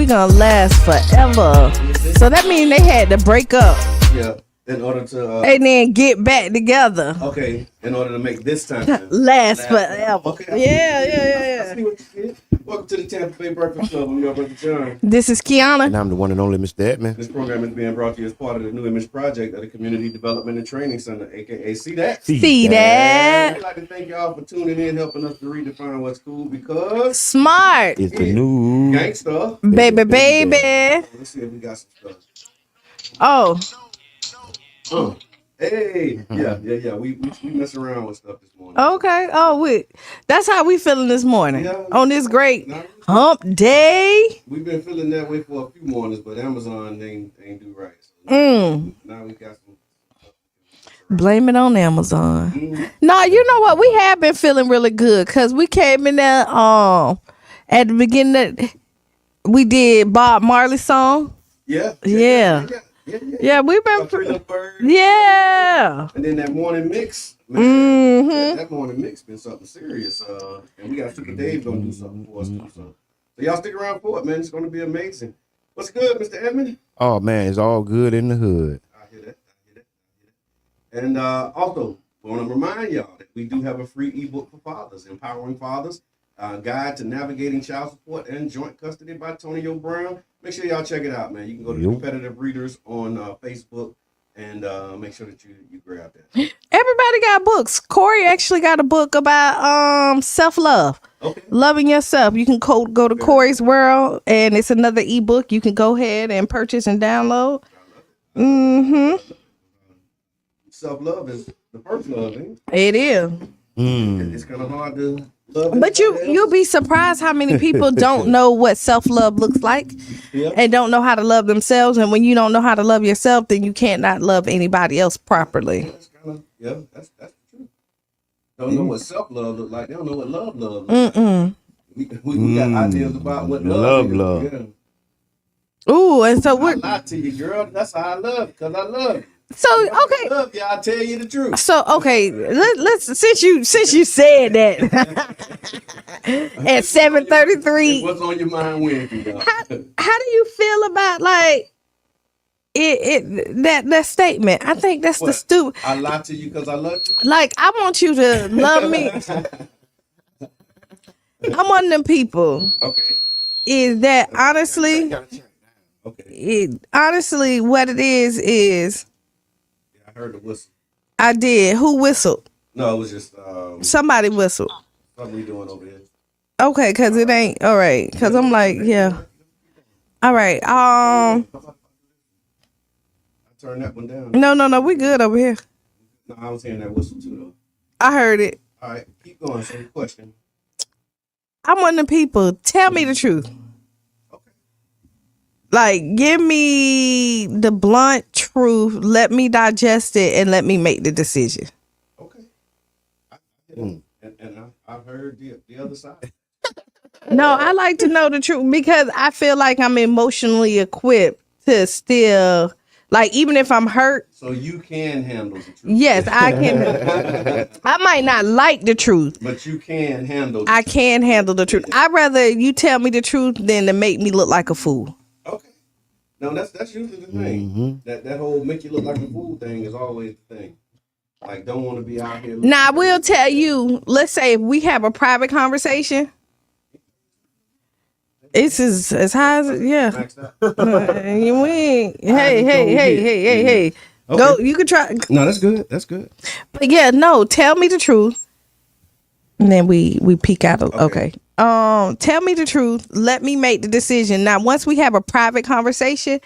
we gonna last forever. So that means they had to break up. Yeah. In order to and then get back together. Okay, in order to make this time last forever. Okay, Yeah. I see what you did. Welcome to the Tampa Bay Breakfast Club. I'm your brother John. This is Qiana. And I'm the one and only Mr. Edmond. This program is being brought to you as part of the New Image Project of the Community Development and Training Center, aka See That. See that. I'd like to thank y'all for tuning in, helping us to redefine what's cool because smart is the new gangster. Baby. Let's see if we got some stuff. Oh. Hey, yeah. We mess around with stuff this morning. Okay. Oh, that's how we feeling this morning on this great Now, hump day. We've been feeling that way for a few mornings, but Amazon ain't do right. So now we got some. Blame it on Amazon. No, you know what? We have been feeling really good because we came in there at the beginning. We did Bob Marley song. Yeah, we've been and then that morning mix, man, that morning mix been something serious. And we got Super Dave gonna do something for us too. So y'all stick around for it, man. It's gonna be amazing. What's good, Mr. Edmond? Oh man, it's all good in the hood. I hear that. And also, we want to remind y'all that we do have a free ebook for fathers, Empowering Fathers, Guide to Navigating Child Support and Joint Custody by Tony Brown. Make sure y'all check it out, man. You can go to Competitive Readers on Facebook and make sure that you grab that. Everybody got books. Corey actually got a book about self-love. Okay. Loving yourself. You can go to Corey's World, and it's another ebook you can go ahead and purchase and download. Self-love is the first love, ain't it? It is. It's kind of hard to love. But you'll be surprised how many people don't know what self-love looks like and don't know how to love themselves. And when you don't know how to love yourself, then you can't not love anybody else properly. That's kind of, that's the truth. Don't know what self-love look like. They don't know what love looks like. We got ideas about what love is. Yeah. Ooh, and so we're... I lie to you, girl. That's how I love, because I love you. So okay, I love you. I'll tell you the truth. So okay, let's since you said that at 7:33. What's on your mind, Wednesday? How do you feel about like that statement? I think that's the stupid. I lie to you because I love you. Like I want you to love me. I'm one of them people. Okay. Is that honestly? Okay. Honestly, what it is. I heard the whistle. I did. Who whistled? No, it was just somebody whistled. What are we doing over here? Okay, cause it ain't all right. Cause I'm like, yeah. All right. I turned that one down. No. We good over here. No, I was hearing that whistle too, though. I heard it. All right, keep going. Same question. I'm one of the people. Tell me the truth. Like, give me the blunt truth. Let me digest it and let me make the decision. Okay. And I've heard the other side. No, I like to know the truth because I feel like I'm emotionally equipped to still, like, even if I'm hurt. So you can handle the truth. Yes, I can. I might not like the truth. But you can handle I can handle the truth. I'd rather you tell me the truth than to make me look like a fool. Okay. No, that's usually the thing. That whole make you look like a fool thing is always the thing. Like, don't want to be out here. Now, I will tell you, let's say if we have a private conversation, it's as high as, yeah. You ain't, hey. Okay. Go, you can try. No, that's good. That's good. But yeah, no, tell me the truth. And then we peek out. Okay. Tell me the truth. Let me make the decision. Now, once we have a private conversation,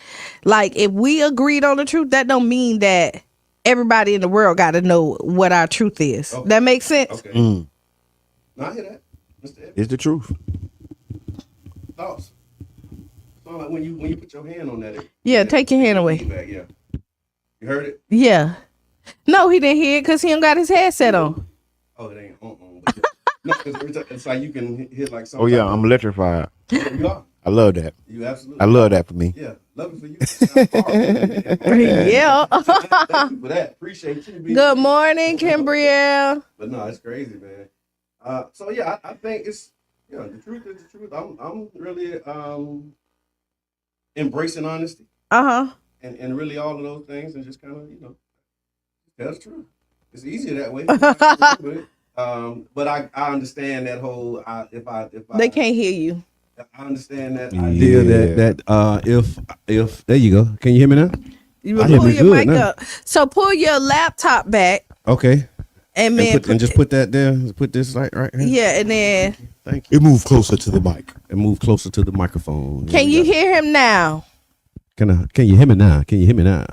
like if we agreed on the truth, that don't mean that everybody in the world got to know what our truth is. Okay. That makes sense? Okay. No, I hear that. Mr. Evans. It's the truth. Thoughts? Sound like when you put your hand on that. Yeah, take your hand away. Yeah. You heard it? Yeah. No, he didn't hear it because he don't got his headset on. Oh, it ain't on. No, it's like you can hit like something. Oh yeah, I'm electrified. You are. I love that. You absolutely. I love that for me. Yeah, love it for you. Yeah. Thank you for that. Appreciate you. Good morning, Kimbrielle. But no, it's crazy, man. So yeah, I think it's the truth is the truth. I'm really embracing honesty Uh-huh. and really all of those things, and just kind of tell the truth. It's easier that way. But I understand that whole if I They can't hear you. I understand that idea if there you go. Can you hear me now? You I hear pull me your good mic now. up. So pull your laptop back Okay. and then And just put that there. Put this right here. yeah, and then Thank you. It moved closer to the mic. And move closer to the microphone. can you hear him now? Can you hear me now? Can you hear me now?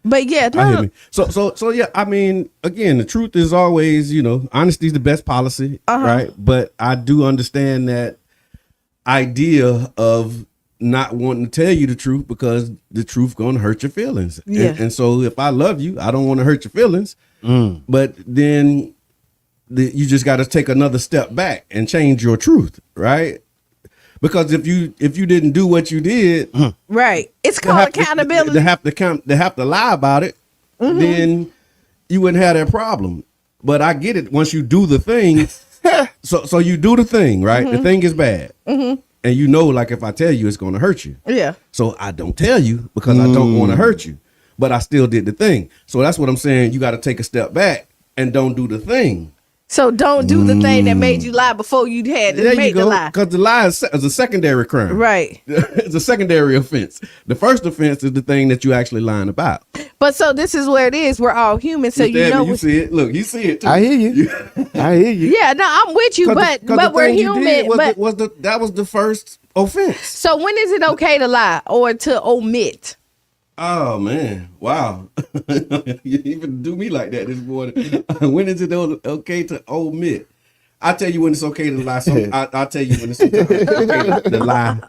But yeah, I hear no, me. So yeah, I mean, again, the truth is always, honesty is the best policy, right? But I do understand that idea of not wanting to tell you the truth because the truth gonna hurt your feelings. Yeah. And so if I love you, I don't want to hurt your feelings. But then you just got to take another step back and change your truth, right? Because if you didn't do what you did, right. It's called accountability. They have to lie about it, then you wouldn't have that problem. But I get it. Once you do the thing, so you do the thing, right? The thing is bad, and like if I tell you, it's going to hurt you. Yeah. So I don't tell you because I don't want to hurt you, but I still did the thing. So that's what I'm saying. You got to take a step back and don't do the thing. So don't do the thing that made you lie before you had to make the lie. Because the lie is a secondary crime. Right. It's a secondary offense. The first offense is the thing that you actually lying about. But so this is where it is. We're all human. So You see it. Look, you see it too. I hear you. I hear you. Yeah, no, I'm with you, but we're human. That was the first offense. So when is it okay to lie or to omit? Oh man! Wow, you even do me like that this morning. When is it okay to omit? I tell you when it's okay to lie. I'll tell you when it's okay to lie.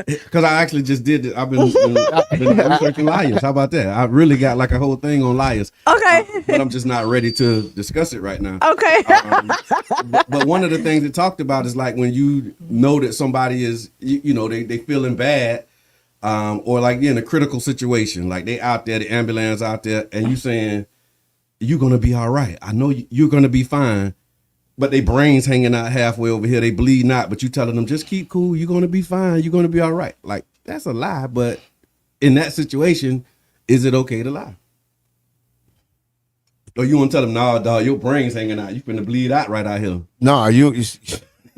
Because I actually just did it. I've been researching liars. How about that? I really got like a whole thing on liars. Okay. But I'm just not ready to discuss it right now. Okay. But one of the things it talked about is like when you know that somebody is, they feeling bad. Or like in a critical situation, like they out there, the ambulance out there, and you saying, you're going to be all right. I know you're going to be fine, but they brains hanging out halfway over here. They bleeding out, but you telling them, just keep cool. You're going to be fine. You're going to be all right. Like that's a lie. But in that situation, is it okay to lie? Or you want to tell them, nah, dog, your brains hanging out. You finna bleed out right out here. No,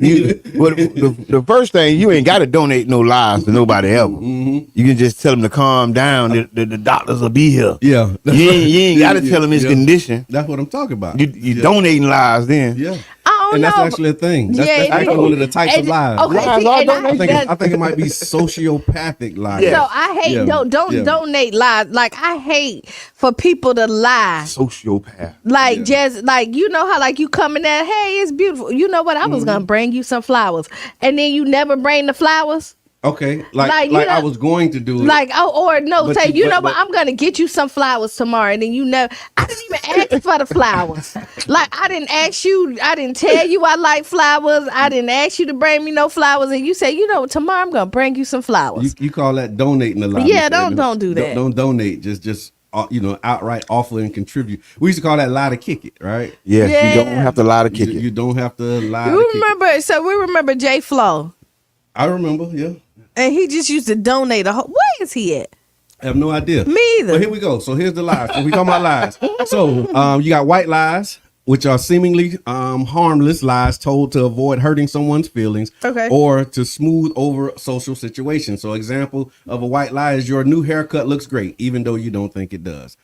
well, the first thing, you ain't got to donate no lies to nobody ever. You can just tell them to calm down. The doctors will be here. Yeah. You ain't got to tell them his condition. That's what I'm talking about. You donating lies then. Yeah. I don't And know. that's actually a thing. That's actually one of the types of lies. Okay, I think it might be sociopathic lies. So I hate don't donate lies. Like I hate for people to lie. Sociopath. Like just like you know how like you coming at, hey, it's beautiful. You know what? I was gonna bring you some flowers, and then you never bring the flowers. Okay, like I was going to do it. Like or no, But say you- you but- know what? but- I'm gonna get you some flowers tomorrow, and then you never. I didn't even ask for the flowers. Like I didn't ask you. I didn't tell you I like flowers. I didn't ask you to bring me no flowers, and you say, you know, tomorrow I'm gonna bring you some flowers. You call that donating a lot? Yeah, don't do that. Don't donate. Just outright offer and contribute. We used to call that lie to kick it, right? Yes, Yeah. you don't have to lie to kick You it. don't have to lie. You to kick it. remember? So we remember J Flo, I remember. Yeah, and he just used to donate a whole. Where is he at? I have no idea. Me either. But here we go. So here's the lies. So we talking about lies. So you got white lies, which are seemingly harmless lies told to avoid hurting someone's feelings, Okay. or to smooth over social situations. So example of a white lie is your new haircut looks great, even though you don't think it does.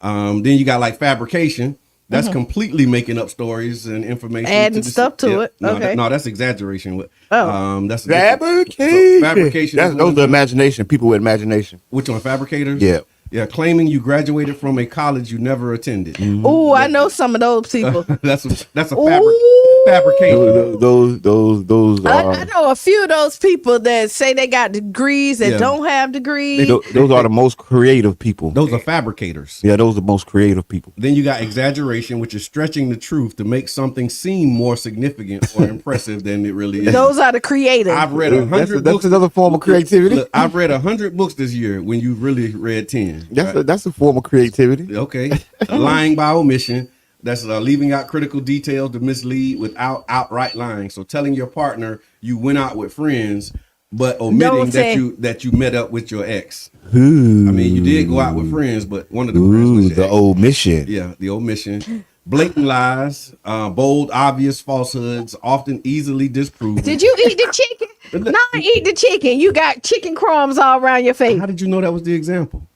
Then you got like fabrication. That's completely making up stories and information. Adding stuff to it. No, Okay. that's exaggeration. Oh. That's Fabrication. fabrication. Those are imagination. People with imagination. Which one? Fabricators? Yeah. Yeah, claiming you graduated from a college you never attended. Ooh, I know some of those people. That's a Ooh. fabrication. Those I know a few of those people that say they got degrees that Yeah. don't have degrees. those are the most creative people. Those are fabricators. Yeah, those are the most creative people. Then you got exaggeration, which is stretching the truth to make something seem more significant or impressive than it really is. Those are the creators. I've read 100 That's books. another form of creativity. Look, I've read 100 books this year when you really read 10. That's a form of creativity. Okay. Lying by omission. That's leaving out critical details to mislead without outright lying. So telling your partner you went out with friends but omitting that you met up with your ex. I mean, you did go out with friends, but one of the friends was your the ex. omission. Yeah, the omission. Blatant lies, bold, obvious falsehoods, often easily disproven. Did you eat the chicken? No, I eat the chicken. You got chicken crumbs all around your face. How did you know that was the example?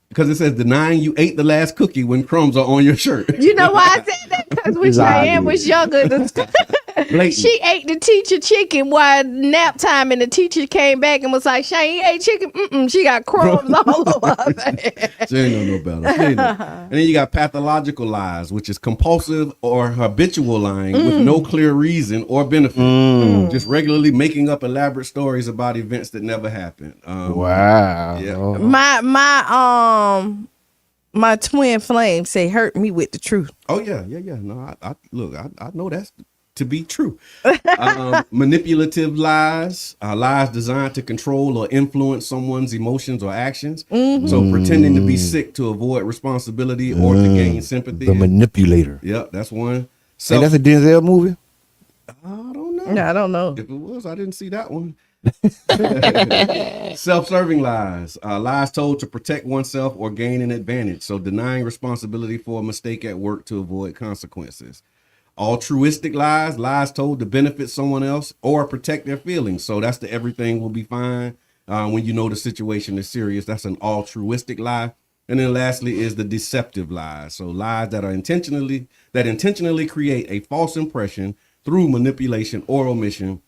Because it says denying you ate the last cookie when crumbs are on your shirt. You know why I said that? Because when Cheyenne was younger, she ate the teacher chicken while nap time, and the teacher came back and was like, Cheyenne, you ate chicken? She got crumbs all over her face. She ain't know no better. And then you got pathological lies, which is compulsive or habitual lying with no clear reason or benefit. Just regularly making up elaborate stories about events that never happened. Wow. Yeah. My twin flame say hurt me with the truth. Oh yeah. No, I look, I know that's to be true. Manipulative lies, lies designed to control or influence someone's emotions or actions. So pretending to be sick to avoid responsibility or to gain sympathy. The manipulator. Yep, that's one. Hey, that's a Denzel movie? I don't know. No, I don't know. If it was, I didn't see that one. Self-serving lies, lies told to protect oneself or gain an advantage. So denying responsibility for a mistake at work to avoid consequences. Altruistic lies, lies told to benefit someone else or protect their feelings. So that's the everything will be fine when you know the situation is serious. That's an altruistic lie. And then lastly is the deceptive lies. So lies that are intentionally create a false impression through manipulation or omission.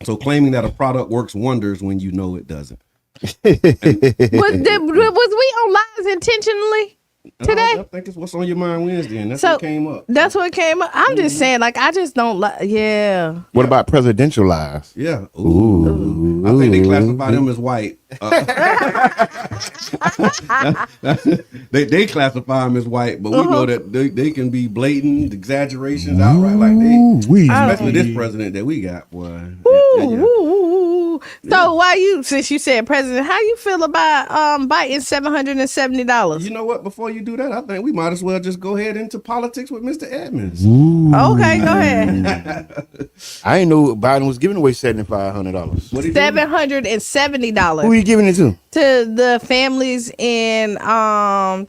So claiming that a product works wonders when you know it doesn't. Was we on lies intentionally today? I think it's what's on your mind Wednesday, and that's what came up. That's what came up. I'm just saying, like, I just don't like. Yeah. What about presidential lies? Yeah. Ooh. I think they classify them as white. They classify them as white, but we know that they can be blatant exaggerations outright, like especially this president that we got, boy. So since you said president, how you feel about biting $770? You know what? Before you do that, I think we might as well just go ahead into politics with Mr. Edmonds. Okay, go ahead. I didn't know Biden was giving away $7,500. $770. Who are you giving it to? To the families in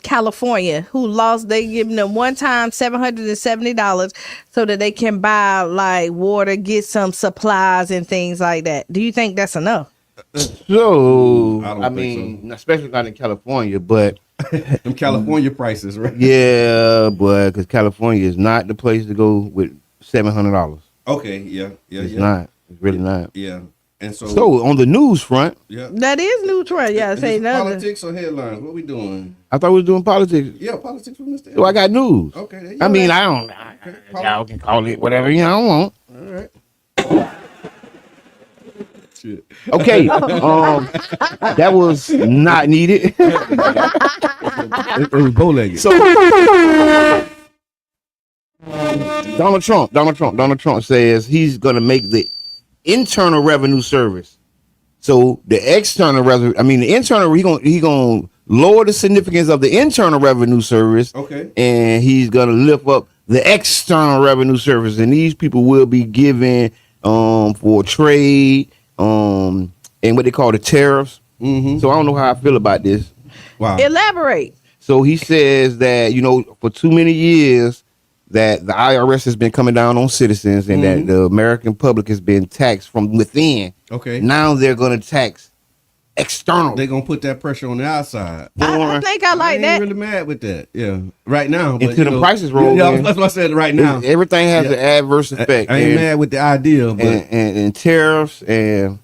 California who lost. They giving them one time $770 so that they can buy like water, get some supplies and things like that. Do you think that's enough? So I don't I think mean, especially not in California, but them California prices, right? yeah, but because California is not the place to go with $700. Okay, yeah, It's not. It's really not. Yeah, and so on the news front, yeah, That is neutral. Yeah, is say this nothing. politics or headlines? What we doing? I thought we was doing politics. Yeah, politics with Mr. So I got news. Okay, there you I go. mean, y'all can call it whatever y'all want. All right. Shit. Okay, that was not needed. It was bow-legged. So Donald Trump says he's gonna make the Internal Revenue Service. So the internal he gonna lower the significance of the Internal Revenue Service. Okay. And he's gonna lift up the External Revenue Service, and these people will be given for trade and what they call the tariffs. So I don't know how I feel about this. Wow. Elaborate. So he says that, for too many years that the IRS has been coming down on citizens and that the American public has been taxed from within. Okay. Now they're going to tax external. They're going to put that pressure on the outside. I think I like ain't that. really mad with that. Yeah. Right now. But, Until the prices roll Yeah, in. that's what I said right now. Everything has an adverse effect. I ain't mad with the idea, but and tariffs and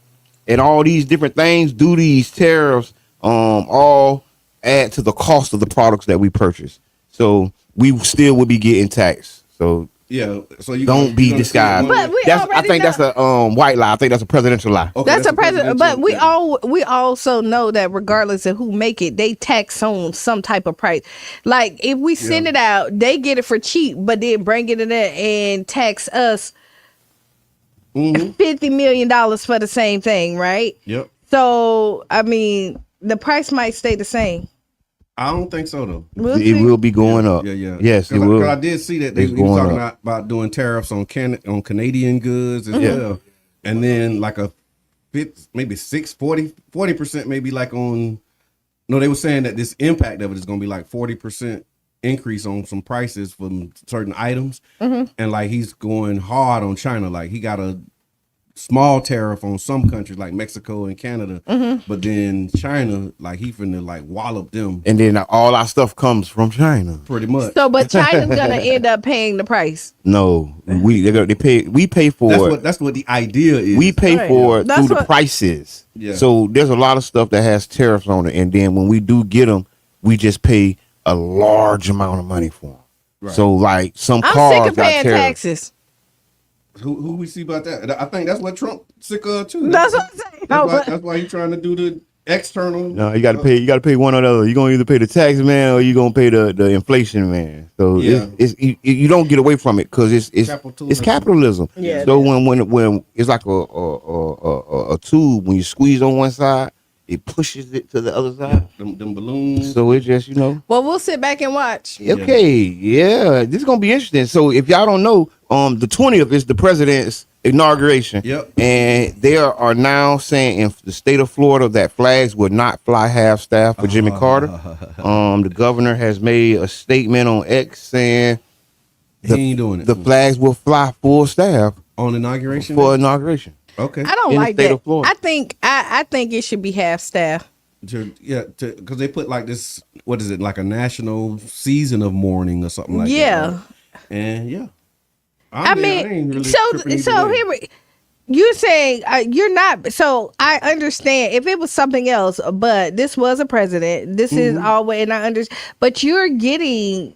all these different things, do these tariffs all add to the cost of the products that we purchase. So we still will be getting taxed. So yeah, so you don't be disguised. But I think that's a white lie. I think that's a presidential lie. Okay, that's a president. But we yeah. we also know that regardless of who make it, they tax on some type of price. Like if we send it out, they get it for cheap, but then bring it in there and tax us $50 million for the same thing, right? Yep. So I mean, the price might stay the same. I don't think so though. It will be going up. Yeah. Yes, it will. Because I did see that they were talking about doing tariffs on Canadian goods as well, and then like a maybe 40% maybe like on. No, they were saying that this impact of it is going to be like 40% increase on some prices from certain items, and like he's going hard on China. Like he got a small tariff on some countries like Mexico and Canada, but then China, like he finna like wallop them And then all our stuff comes from China. pretty much. So, but China's gonna end up paying the price. No, we pay for it. That's what the idea is. We pay Right. for it That's through the what- prices. Yeah. So there's a lot of stuff that has tariffs on it, and then when we do get them, we just pay a large amount of money for them. Right. So like some I'm cars sick of got paying tariffs. taxes. Who we see about that? I think that's what Trump sick of too. That's what I'm saying. That's why he's trying to do the external. No, you got to pay. You got to pay one or the other. You're gonna either pay the tax man or you're gonna pay the inflation man. So Yeah. you don't get away from it because it's Capitalism. capitalism. Yeah, So when it's like a tube, when you squeeze on one side, it pushes it to the other side. Them balloons. So it just Well, we'll sit back and watch. Okay, yeah, this is gonna be interesting. So if y'all don't know, the 20th is the president's inauguration. Yep. And they are now saying in the state of Florida that flags will not fly half staff for Jimmy Carter. The governor has made a statement on X saying He ain't doing it the flags will fly full staff on inauguration. for inauguration. Okay. I don't In the like state that. of Florida. I think it should be half staff. Because they put like this. What is it? Like a national season of mourning or something like Yeah. that. And yeah. I mean, ain't really so tripping either way. here you're saying you're not. So I understand if it was something else, but this was a president. This is always, and I understand. But you're going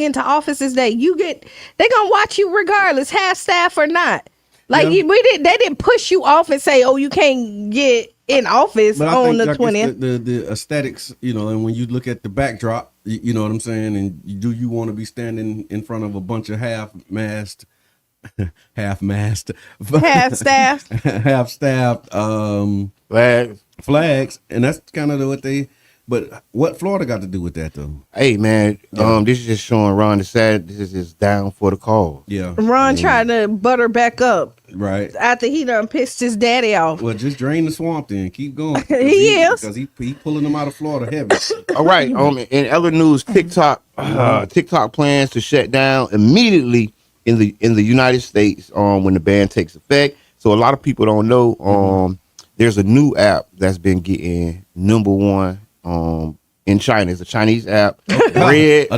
into offices that they're gonna watch you regardless, half staff or not. Like Yeah. they didn't push you off and say, oh, you can't get in office But I on think the like, 20th. the aesthetics, and when you look at the backdrop, you know what I'm saying, and you want to be standing in front of a bunch of half-mast, Half staff. half-staffed flags, and that's kind of what they. But what Florida got to do with that though? Hey man, this is just showing Ron DeSantis this is down for the cause. Yeah, Ron trying to butter back up right. after he done pissed his daddy off. Well, just drain the swamp then. Keep going. He is. Because he pulling them out of Florida heavy. All right. In other news, TikTok plans to shut down immediately in the United States when the ban takes effect. So a lot of people don't know. There's a new app that's been getting number one in China. It's a Chinese app. Red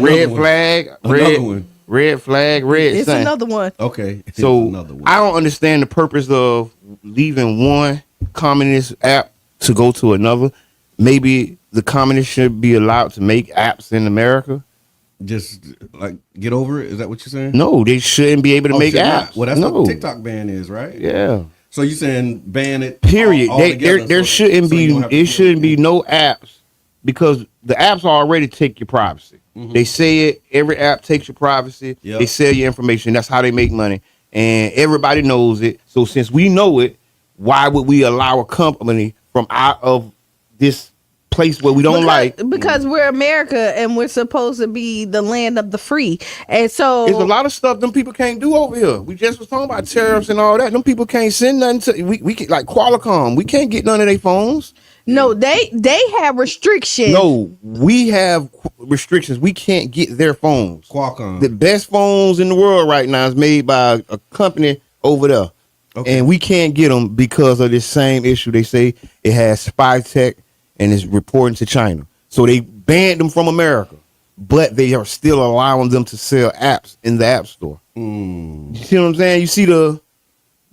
flag. It's sign. another one. Okay. So another one. I don't understand the purpose of leaving one communist app to go to another. Maybe the communists should be allowed to make apps in America. Just like get over it. Is that what you're saying? No, they shouldn't be able to make should not. apps. Well, that's no. what the TikTok ban is, right? Yeah. So you saying ban it? Period. altogether, There so- shouldn't so you don't have to be. It do shouldn't be anything? no apps because the apps already take your privacy. They say it. Every app takes your privacy. Yep. They sell your information. That's how they make money, and everybody knows it. So since we know it, why would we allow a company from out of this place where we don't like? Because we're America and we're supposed to be the land of the free. And so There's a lot of stuff them people can't do over here. We just was talking about tariffs and all that. Them people can't send nothing to we can, like Qualcomm. We can't get none of their phones. no, they have restrictions. No, we have restrictions. We can't get their phones. Qualcomm. The best phones in the world right now is made by a company over there. Okay. And we can't get them because of this same issue. They say it has spy tech and is reporting to China. So they banned them from America, but they are still allowing them to sell apps in the app store. You see what I'm saying? You see the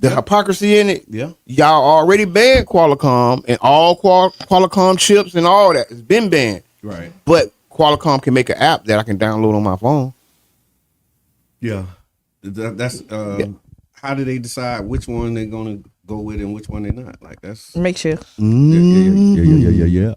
hypocrisy in it? Yeah. Y'all already banned Qualcomm and all Qualcomm chips and all that. It's been banned. Right. But Qualcomm can make an app that I can download on my phone. Yeah. That's how do they decide which one they're gonna go with and which one they're not? Like that's Make sure. yeah.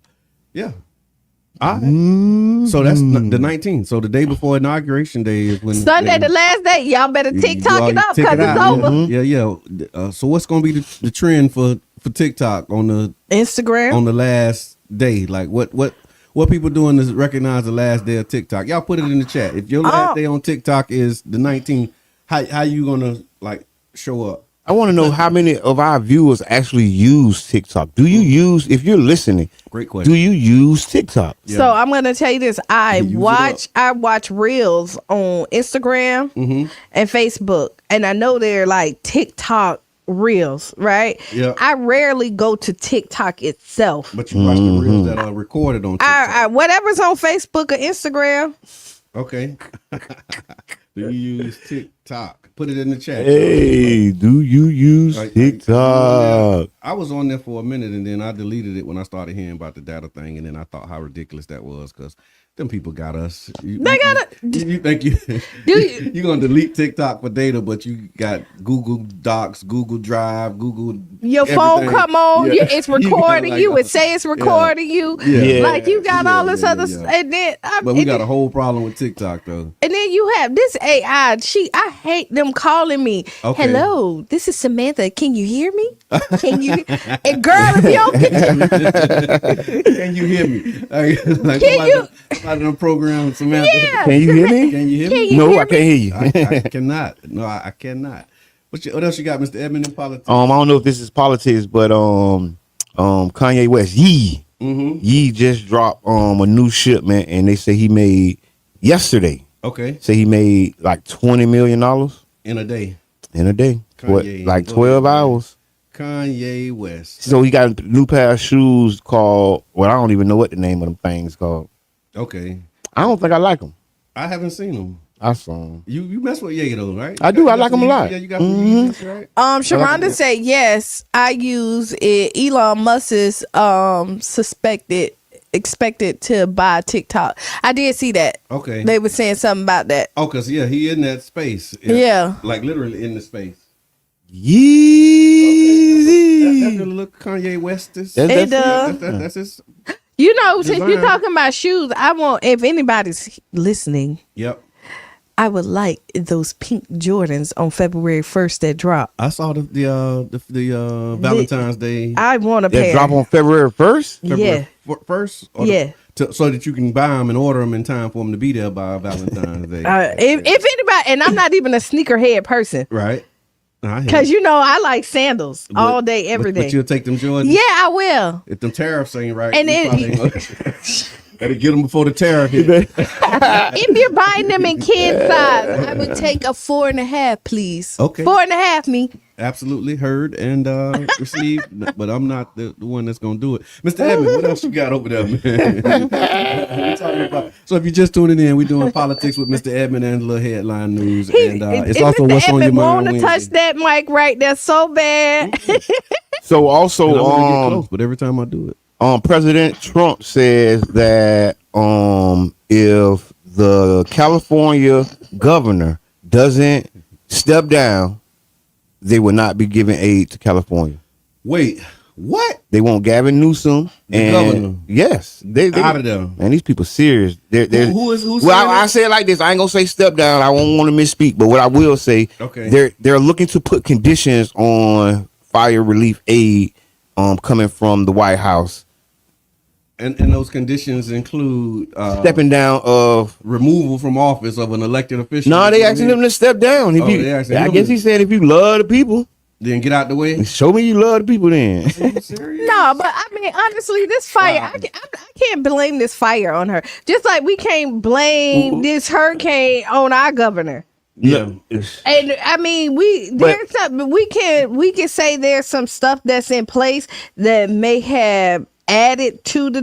All right. So that's the 19th. So the day before inauguration day is when Sunday, the last day. Y'all better TikTok it up because it's over. Yeah. So what's gonna be the trend for TikTok on the Instagram. last day? Like what people doing to recognize the last day of TikTok? Y'all put it in the chat. If your last day on TikTok is the 19th, how you gonna like show up? I want to know how many of our viewers actually use TikTok. Do you use, if you're listening, Great question. do you use TikTok? Yeah. So I'm gonna tell you this. I You use it watch reels on Instagram and Facebook, and I know they're like TikTok reels, right? Yeah. I rarely go to TikTok itself. But you watch the reels that are recorded on TikTok. I whatever's on Facebook or Instagram. Okay. Do you use TikTok? Put it in the chat. Hey, do you use TikTok? I was on there for a minute and then I deleted it when I started hearing about the data thing, and then I thought how ridiculous that was because them people got us. They got it. You think you're gonna delete TikTok for data, but you got Google Docs, Google Drive, Google. Your phone everything. come on, Yeah. it's You got, recording like, you. Would say it's recording you. Yeah. Like you got all this other, yeah. and then But we got a whole problem with TikTok though. And then you have this AI. I hate them calling me. Okay. Hello, this is Samantha. Can you hear me? Can you? And girl, if you don't get Can you hear me? Like Can you- Out of the program, Samantha. Yeah. Can you hear me? Can you hear Can me? you No, hear I can't hear you. I cannot. No, I cannot. What else you got, Mr. Edmund, in politics? I don't know if this is politics, but Kanye West, Yee just dropped a new shipment, and they say he made yesterday. Okay, Say he made like $20 million in a day. in a day. What, Kanye, like go 12 ahead, hours. Kanye West. So he got a new pair of shoes called, well, I don't even know what the name of them things called. Okay, I don't think I like them. I haven't seen him. I saw them. You mess with Ye though, right? I do. I like him a lot. Yeah, you got some Yeezys, right? Sharonda said yes. I use it. Elon Musk is expected to buy TikTok. I did see that. Okay. They were saying something about that. Oh, cause he in that space. Yeah. Like literally in the space. Yeezy. That's the look Kanye West is. It does. That's his. You know, since Design. you're talking about shoes, I want, if anybody's listening, Yep. I would like those pink Jordans on February 1st that drop. I saw the Valentine's Day. I want a That pair. drop on February 1st? Yeah. First. Or Yeah. so that you can buy them and order them in time for them to be there by Valentine's Day. If anybody, and I'm not even a sneakerhead person, Right. because I like sandals all day, every day. But you'll take them Jordans. Yeah, I will. If them tariffs ain't right, And we then- probably ain't gonna- better get them before the tariff hit. If you're buying them in kid size, I would take a 4.5, please. Okay. 4.5, me. Absolutely heard and received, but I'm not the one that's gonna do it. Mr. Edmund, what else you got over there, man? We talking about- so if you're just tuning in, we're doing politics with Mr. Edmund and a little headline news, and it's also Mr. what's on your Edmund mind. want to touch that mic right there so bad. So also, And I wanna get close, but every time I do it, President Trump says that if the California governor doesn't step down, they will not be giving aid to California. wait, what? They want Gavin Newsom The governor. Yes, they Out of there. Man, these people serious. They're Who's well, saying I that? say it like this. I ain't gonna say step down. I won't want to misspeak, but what I will say, Okay. they're looking to put conditions on fire relief aid coming from the White House. And those conditions include Stepping down of removal from office of an elected official. no, they asking him to step down. If Oh, you, they asking I him guess to- he said if you love the people, Then get out the way. show me you love the people. Then Serious? No, but I mean, honestly, this fire, I can't blame this fire on her. Just like we can't blame this hurricane on our governor. Yeah. And I mean, there's something we can say there's some stuff that's in place that may have added to the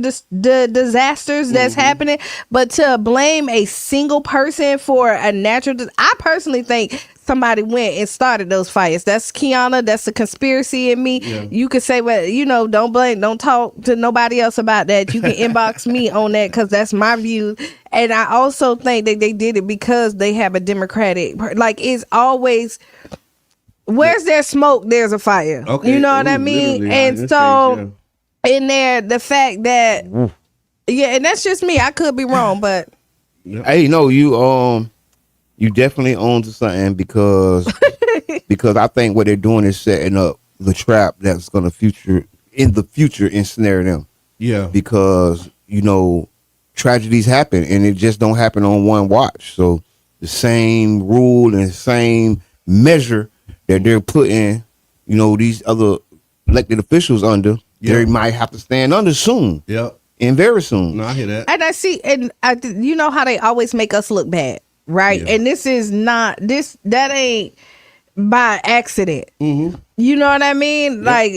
disasters that's happening, but to blame a single person for a natural, I personally think somebody went and started those fires. That's Qiana. That's the conspiracy in me. Yeah. You could say, well, don't talk to nobody else about that. You can inbox me on that because that's my view. And I also think that they did it because they have a Democratic, like it's always, where's there smoke, there's a fire. Okay. You know what I Ooh, mean? literally, And in this so case, in there, the fact that, yeah, and that's just me. I could be wrong, but hey, no, you definitely own to something because I think what they're doing is setting up the trap that's going to ensnare them. yeah. Because tragedies happen and it just don't happen on one watch. So the same rule and the same measure that they're putting these other elected officials under, they might have to stand under soon. Yep. And very soon. No, I hear that. And I see, and you know how they always make us look bad, right? Yeah. And this is not that ain't by accident. Mm-hmm. You know what I mean? Like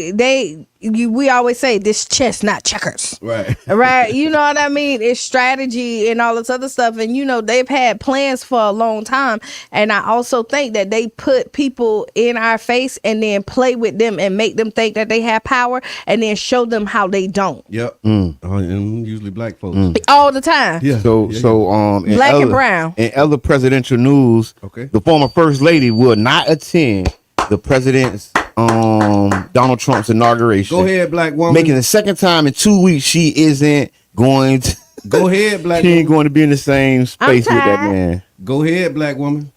we always say this chess, not checkers. Right. Right. You know what I mean? It's strategy and all this other stuff. And, they've had plans for a long time. And I also think that they put people in our face and then play with them and make them think that they have power and then show them how they don't. Yep. And usually black folks. All the time. Yeah. So in Black and other, brown. In other presidential news, the former first lady will not attend the president's Donald Trump's inauguration. Go ahead, black woman. Making the second time in 2 weeks she isn't going to. Go ahead, black She woman. ain't going to be in the same space with that man. Go ahead, black woman.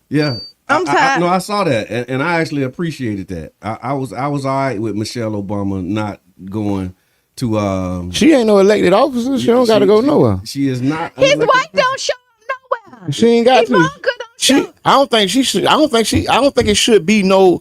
Yeah. I'm tired. I saw that, and I actually appreciated that. I was all right with Michelle Obama not going to. She ain't no elected officer. She don't got to go nowhere. She is not. His wife don't show up nowhere. She ain't got to. Ivanka don't show up. I don't think she should. I don't think it should be no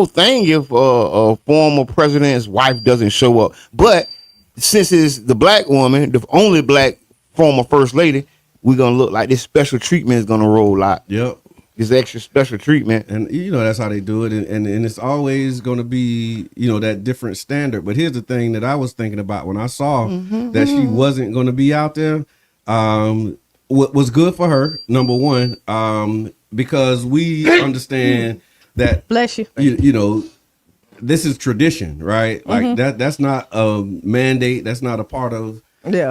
thing if a former president's wife doesn't show up. But since it's the black woman, the only black former first lady, we're gonna look like this special treatment is gonna roll out. Yep. This extra special treatment. And that's how they do it, and it's always going to be that different standard. But here's the thing that I was thinking about when I saw that she wasn't going to be out there. What was good for her, number one, because we understand that. Bless you. This is tradition, right? Like that's not a mandate. That's not a part of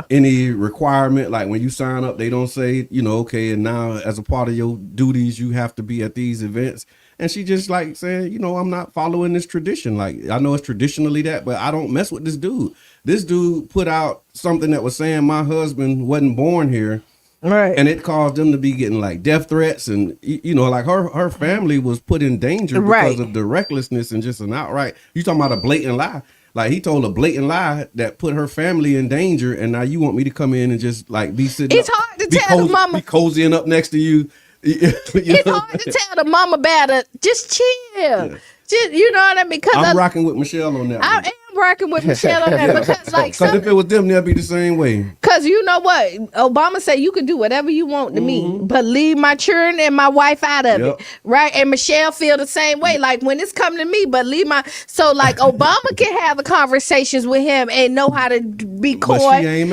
any requirement. Like when you sign up, they don't say, okay, and now as a part of your duties, you have to be at these events. And she just like saying, I'm not following this tradition. Like I know it's traditionally that, but I don't mess with this dude. This dude put out something that was saying my husband wasn't born here. Right. And it caused them to be getting like death threats, and like her family was put in danger because of the recklessness and just an outright. You talking about a blatant lie? Like he told a blatant lie that put her family in danger, and now you want me to come in and just like be sitting. It's hard to tell the mama. Be cozying up next to you. It's hard to tell the mama better. Just chill. Yeah. Just, you know what I mean? I'm rocking with Michelle on that. I am rocking with Michelle on that because if it was them, they'll be the same way. Because you know what? Obama said you can do whatever you want to me, but leave my children and my wife out of it. Right? And Michelle feel the same way. Like when it's coming to me, but leave my... So like Obama can have the conversations with him and know how to be coy. But she ain't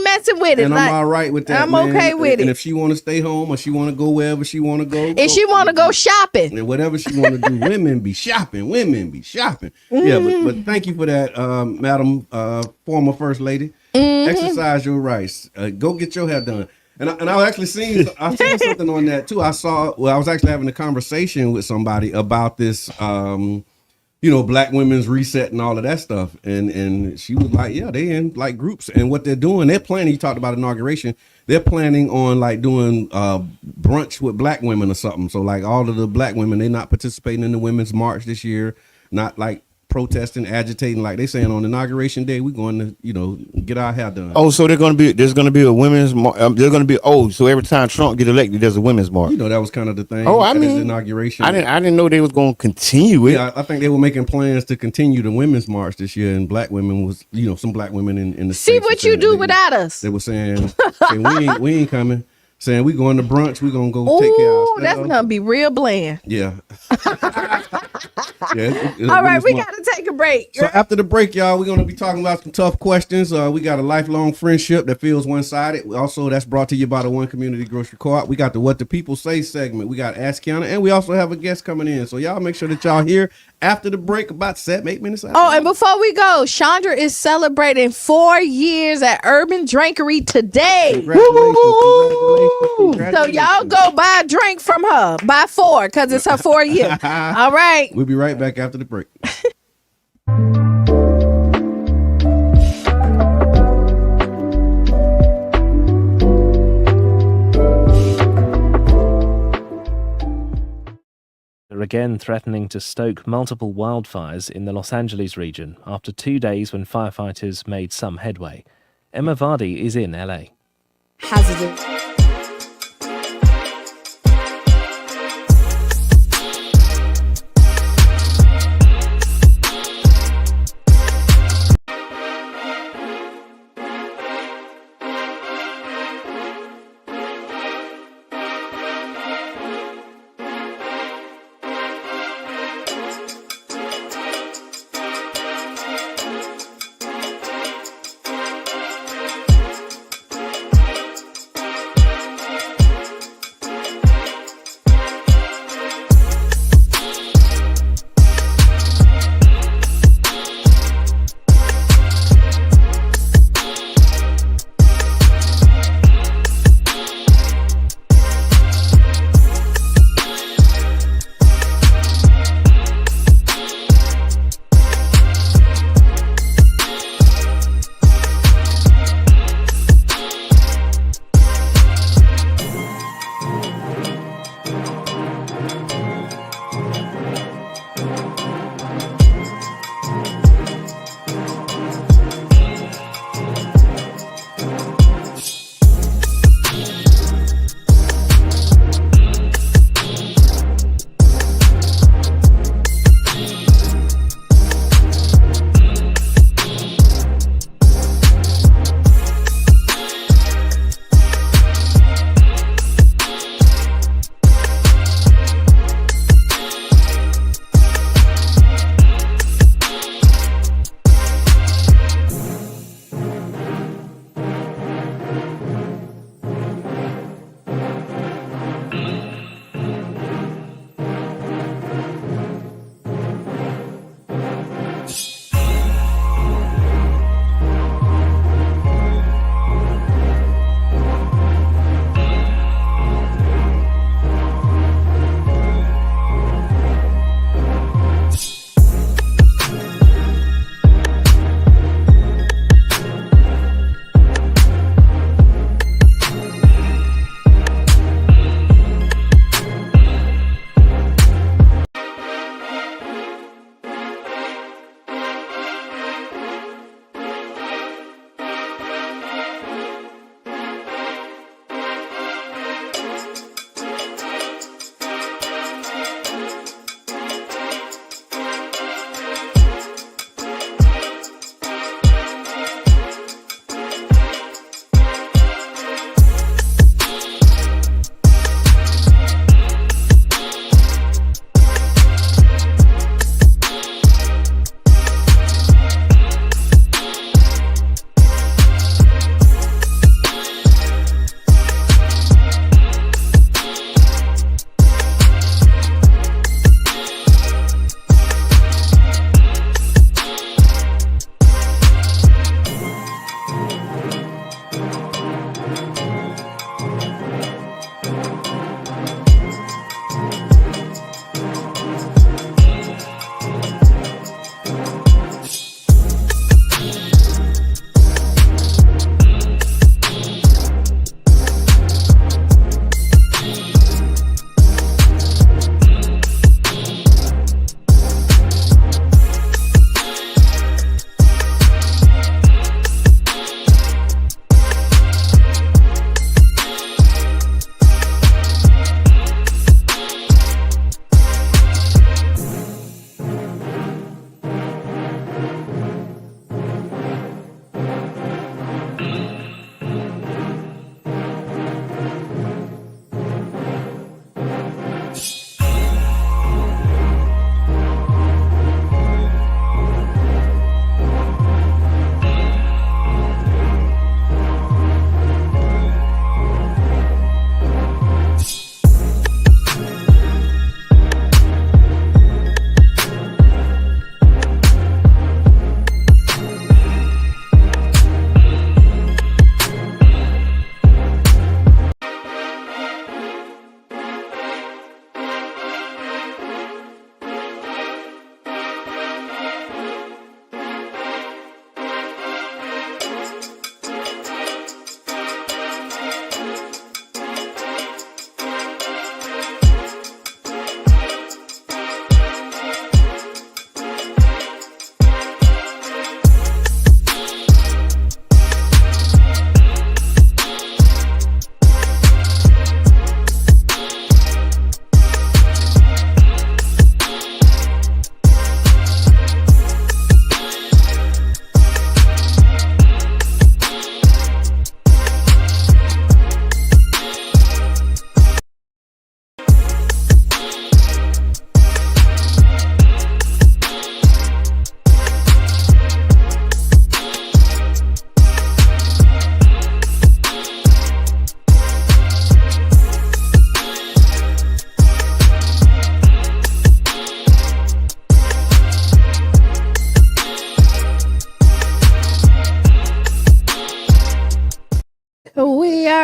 messing with it. And I'm all right with that, I'm okay with it. And if she want to stay home or she want to go wherever she want to go. If she want to go shopping. And whatever she want to do. Women be shopping. Yeah, but thank you for that, Madam former First Lady. Exercise your rights. Go get your hair done. And I actually seen something on that too. I was actually having a conversation with somebody about this, black women's reset and all of that stuff. And she was like, yeah, they in like groups, and what they're doing, they're planning. You talked about inauguration. They're planning on like doing brunch with black women or something. So like all of the black women, they're not participating in the Women's March this year. Not like protesting, agitating, like they saying on inauguration day, we're going to, get our hair done. Oh, so there's going to be a women's march. There's going to be so every time Trump get elected, there's a women's march. That was kind of the thing. Oh, I mean, his inauguration. I didn't know they was going to continue it. Yeah, I think they were making plans to continue the women's march this year, and black women was, some black women in the see what you do without us. They were saying we ain't coming. Saying we going to brunch, we gonna go take care of our stuff. That's gonna be real bland. Yeah. All right, we gotta take a break. So after the break, y'all, we're gonna be talking about some tough questions. We got a lifelong friendship that feels one-sided. Also, that's brought to you by the One Community Grocery Co-op. We got the What the People Say segment. We got Ask Qiana, and we also have a guest coming in. So y'all make sure that y'all here after the break, about 7-8 minutes after. Oh, and before we go, Chandra is celebrating 4 years at Urban Drinkery today. Congratulations. So y'all go buy a drink from her. Buy 4 because it's her 4 year. All right. We'll be right back after the break. Are again threatening to stoke multiple wildfires in the Los Angeles region after 2 days when firefighters made some headway. Emma Vardy is in LA. Hazardous.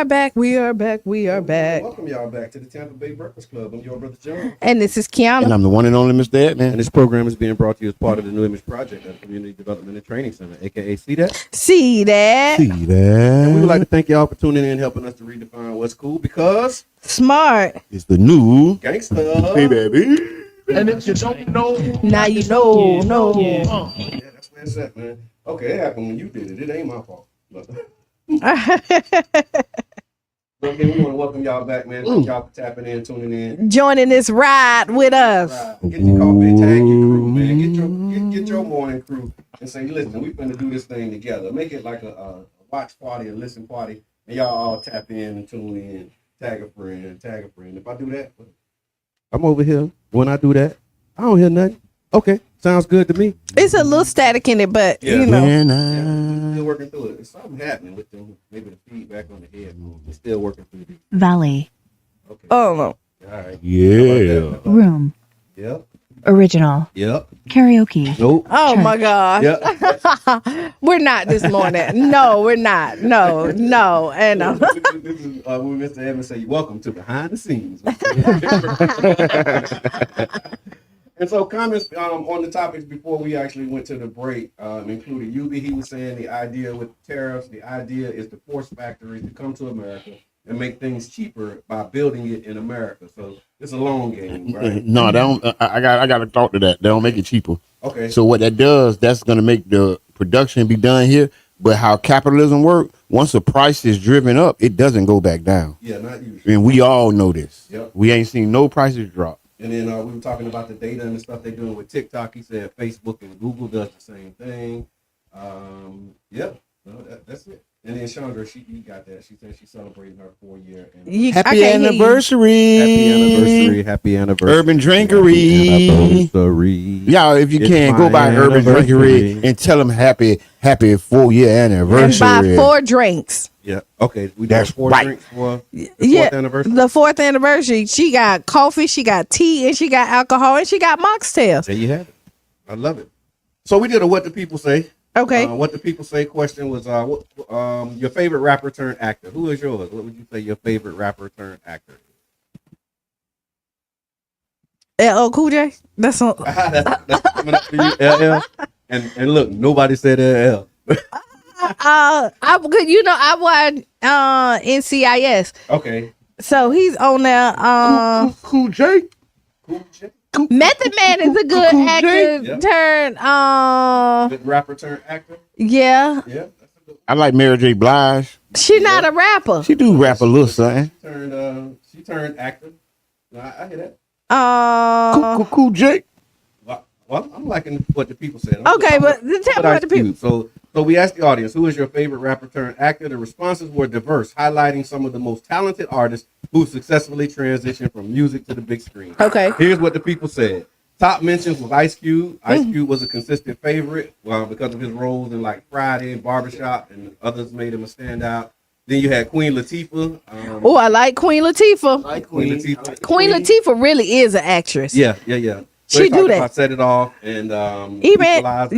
are back. We are back. We are back. Welcome y'all back to the Tampa Bay Breakfast Club. I'm your brother John. And this is And Qiana. I'm the one and only Mr. And Edman. this program is being brought to you as part of the New Image Project at the Community Development and Training Center, aka CDAT. See that? See that? And we would like to thank y'all for tuning in and helping us to redefine what's cool because Smart. It's the new gangsta. Hey baby. And if you don't know, Now you know. No. Yeah, that's where it's at, man. Okay, it happened when you did it. It ain't my fault. Okay, we want to welcome y'all back, man. Thank y'all for tapping in, tuning in. Joining this ride with us. Get your coffee, tag your crew, man. Get your morning crew and say, listen, we finna do this thing together. Make it like a watch party, a listen party, and y'all all tap in and tune in. Tag a friend, tag a friend. If I do that, I'm over here. When I do that, I don't hear nothing. Okay, sounds good to me. It's a little static in it, but you know. And Yeah, still working through it. There's something happening with them. Maybe the feedback on the head. It's still working through it. Valley, Okay. Oh no. All right. yeah. room, Yep. original, Yep. karaoke, Nope. Oh my God. Yep. We're not this morning. No, we're not. No. And This is when Mr. Evans say, welcome to behind the scenes. And so comments on the topics before we actually went to the break included Yubi. He was saying the idea with tariffs, the idea is to force factories to come to America and make things cheaper by building it in America. So it's a long game, right? No, they don't. I got to talk to that. They don't make it cheaper. Okay. So what that does, that's going to make the production be done here. But how capitalism works, once the price is driven up, it doesn't go back down. Yeah, not usually. And we all know this. Yep. We ain't seen no prices drop. And then we were talking about the data and the stuff they're doing with TikTok. He said Facebook and Google does the same thing. Yep, no, that's it. And then Chandra, she got that. She said she's celebrating her 4-year anniversary. Happy anniversary. Happy anniversary. Urban Drinkery. Anniversary. Y'all, if you It's can, my go by Urban anniversary. Drinkery and tell them happy 4-year and anniversary. buy 4 drinks. Yeah. Okay. We That's got 4 right. drinks for the Yeah, 4th anniversary. the 4th anniversary. She got coffee, she got tea, and she got alcohol, and she got mocktails. There you have it. I love it. So we did a what do people say? Okay. What do people say question was your favorite rapper turned actor. Who is yours? What would you say your favorite rapper turned actor is? LL Cool J. That's on. That's coming up for you, LL. And look, nobody said LL. I good. You know, I watch NCIS, Okay. so he's on there. Cool J. Cool J. Method Man is a good Cool J. actor. Yep. Turn. Good rapper turned actor. Yeah, Yeah. That's a good I like Mary J. Blige. she not a rapper. She do rap a little something. She turned actor. No, I hear that. Cool J. Well, I'm liking what the people said. Okay, but tell me what the people. So we asked the audience, who is your favorite rapper turned actor? The responses were diverse, highlighting some of the most talented artists who successfully transitioned from music to the big screen. Okay. Here's what the people said. Top mentions was Ice Cube. Ice Cube was a consistent favorite because of his roles in like Friday and Barbershop, and others made him a standout. Then you had Queen Latifah. Oh, I like Queen Latifah. Queen Latifah. Queen Latifah really is an actress. Yeah. So She they do talked that. about Set It Off and Even Equalizer.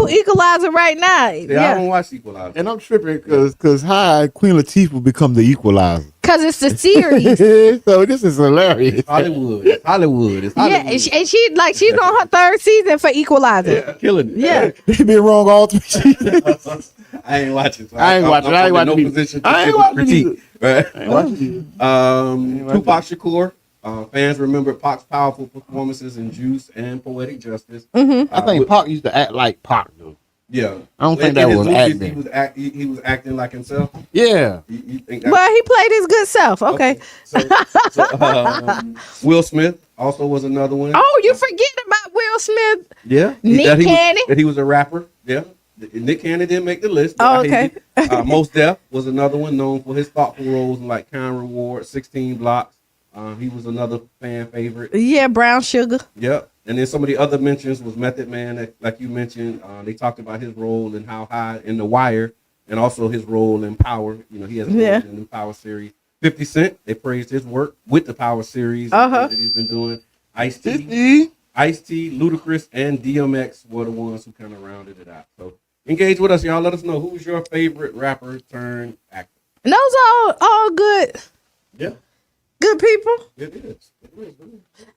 Equalizer right now. Yeah, I Yeah, don't watch Equalizer. And I'm tripping because how Queen Latifah become the equalizer. because it's the series. So this is hilarious. Hollywood. It's Hollywood. Yeah, and she's on her 3rd season for Equalizer. Yeah, killing it. Yeah. They been wrong all 3 seasons. I ain't watching. So I ain't watching. I ain't I'm watching in no either. position I ain't to watching critique. Right? I ain't watching Tupac Shakur. Fans remember Pac's powerful performances in Juice and Poetic Justice. I think Pac used to act like Pac though. Yeah. I don't think In that his was movies, acting. He was acting like himself. Yeah. You think that? Well, he played his good self. Okay. Will Smith also was another one. Oh, you forget about Will Smith. Yeah. Nick Cannon? That he was a rapper. Yeah. Nick Cannon didn't make the list. Oh, but I hate okay. it. Mos Def was another one known for his thoughtful roles in like Kind Reward, 16 Blocks. He was another fan favorite. Yeah, Brown Sugar. Yep. And then some of the other mentions was Method Man, like you mentioned. They talked about his role and How High in The Wire, and also his role in Power. You know, he has a role in the new Power series. 50 Cent, they praised his work with the Power series that he's been doing. Ice-T, Ludacris, and DMX were the ones who kind of rounded it out. So engage with us, y'all. Let us know who's your favorite rapper turned actor. And those are all good, Yeah, good people. it is. It is.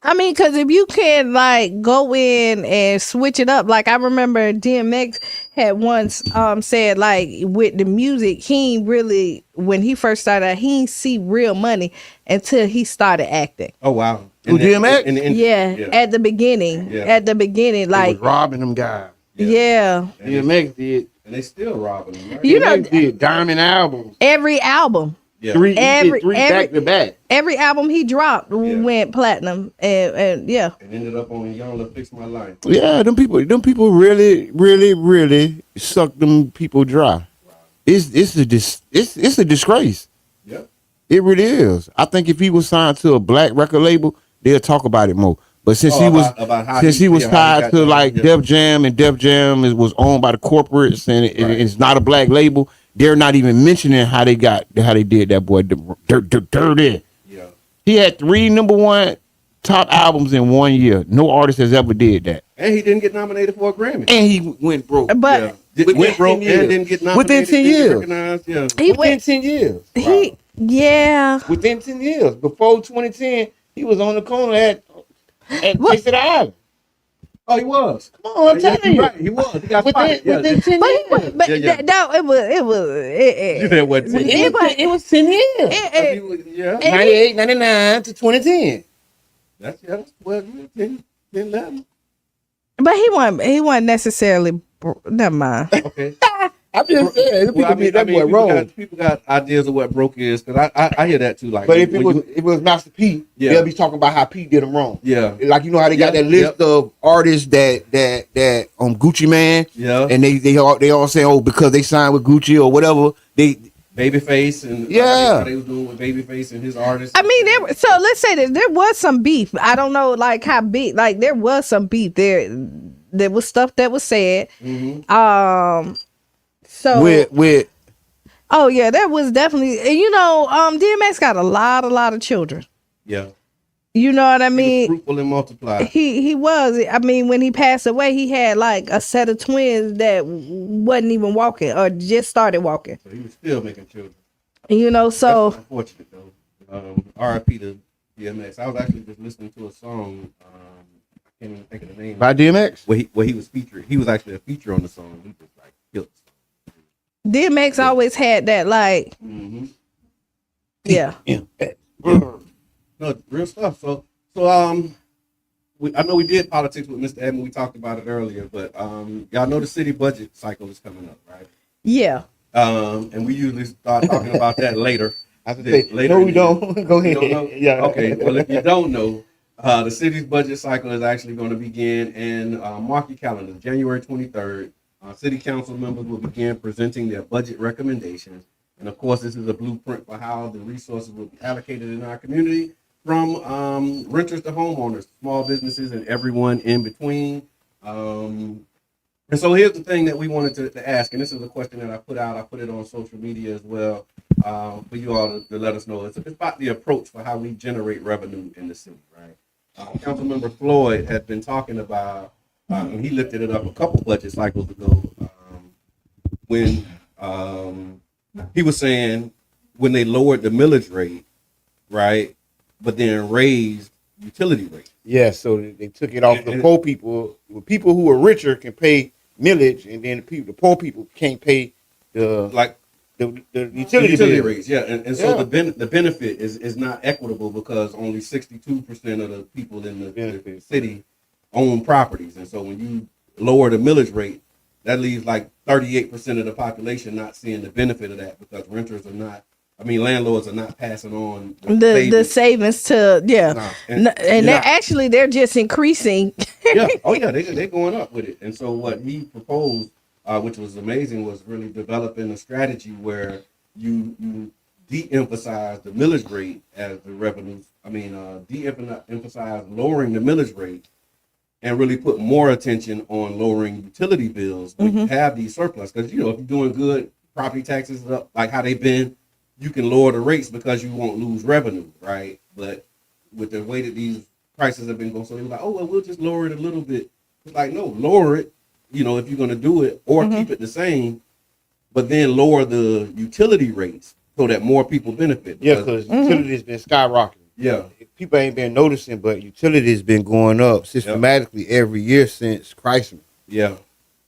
I mean, because if you can like go in and switch it up, like I remember DMX had once said like with the music, he ain't really when he first started out, he ain't see real money until he started acting. Oh wow. Who, DMX? In the industry, Yeah, at the beginning, Yeah. at the beginning, They was like robbing them guys. yeah. And they, DMX did. and they still robbing them, right? You know, DMX did diamond albums. every album, Yeah. He Every- did three every- back to back. every album he dropped went platinum, and yeah. And ended up on Young Love Fix My Life. Yeah, them people really suck them people dry. It's a disgrace. Yep. It really is. I think if he was signed to a black record label, they'll talk about it more. But since Oh, he was about how since he- he was yeah, how he tied got to that, like yeah. Def Jam, and Def Jam was owned by the corporates, and it's not a black label, they're not even mentioning how they did that boy dirty. Yeah. He had 3 #1 top albums in 1 year. No artist has ever did that, And he didn't get nominated for a Grammy. and he went broke. But Went broke and didn't get nominated. Within 10 didn't get years. recognized, yeah. he Within went. 10 years. He yeah. Within 10 years. Before 2010, he was on the corner at What? Taste of the Island. Oh, he was. Come on, I'm telling you're you. right. He was. He got Within, spotted. Yeah. within 10 But he years. went. But Yeah, yeah. no, it was. You said what? It was 10 years. Yeah. 98, 99 to 2010. That's 12, 10, 11. But he wasn't necessarily. Never mind. Okay. I'm just saying, Well, that boy wrong. people got ideas of what broke is, because I hear that too. Like, But if when it was Master P, Yeah. they'll be talking about how P did him wrong. Yeah. Like, you know how they got Yeah, that list of artists that Gucci Man, Yeah. and they all say, oh, because they signed with Gucci or whatever, they Babyface and Yeah. how they was doing with Babyface and his artists. I mean, so let's say that there was some beef. I don't know, like how big. Like there was some beef there. There was stuff that was said. Mhm. So with oh yeah, that was definitely. And you know, DMX got a lot of children. Yeah. You know what I He was mean? fruitful and multiplied. He was. I mean, when he passed away, he had like a set of twins that wasn't even walking or just started walking. So he was still making children. You know, so That's unfortunate though. R.I.P. to DMX. I was actually just listening to a song. I can't even think of the name. by DMX. Where he was featured. He was actually a feature on the song. He just like killed. DMX always had that like, Mm-hmm. yeah. No, real stuff. So I know we did politics with Mr. Edmund. We talked about it earlier, but y'all know the city budget cycle is coming up, right? Yeah. And we usually start talking about that later. I said, Later no, in we the year. don't. Go You ahead. don't know? Yeah. Okay. Well, if you don't know, the city's budget cycle is actually going to begin in mark your calendar, January 23rd. City council members will begin presenting their budget recommendations. And of course, this is a blueprint for how the resources will be allocated in our community, from renters to homeowners, small businesses, and everyone in between. And so here's the thing that we wanted to ask, and this is a question that I put out. I put it on social media as well for you all to let us know. It's about the approach for how we generate revenue in the city, right? Councilmember Floyd had been talking about, and he lifted it up a couple budget cycles ago, when he was saying when they lowered the millage rate, right, but then raised utility rates. Yeah, so they took it off the poor people. The people who are richer can pay millage, and then the poor people can't pay the utility bill. rates. Yeah, and so the benefit is not equitable because only 62% of the people in the city own properties, and so when you lower the millage rate, that leaves like 38% of the population not seeing the benefit of that because landlords are not passing on The savings to and they're just increasing. they're going up with it. And so what he proposed, which was amazing, was really developing a strategy where you de-emphasize the millage rate as the revenues. De-emphasize lowering the millage rate and really put more attention on lowering utility bills when you have these surplus. Because if you're doing good, property taxes are up like how they've been, you can lower the rates because you won't lose revenue, right? But with the way that these prices have been going, so they were like, oh, well, we'll just lower it a little bit. It's like, no, lower it, if you're going to do it, or keep it the same, but then lower the utility rates so that more people benefit. Yeah, because utilities been skyrocketing. Yeah. People ain't been noticing, but utilities been going up systematically every year since Chrysler. Yeah,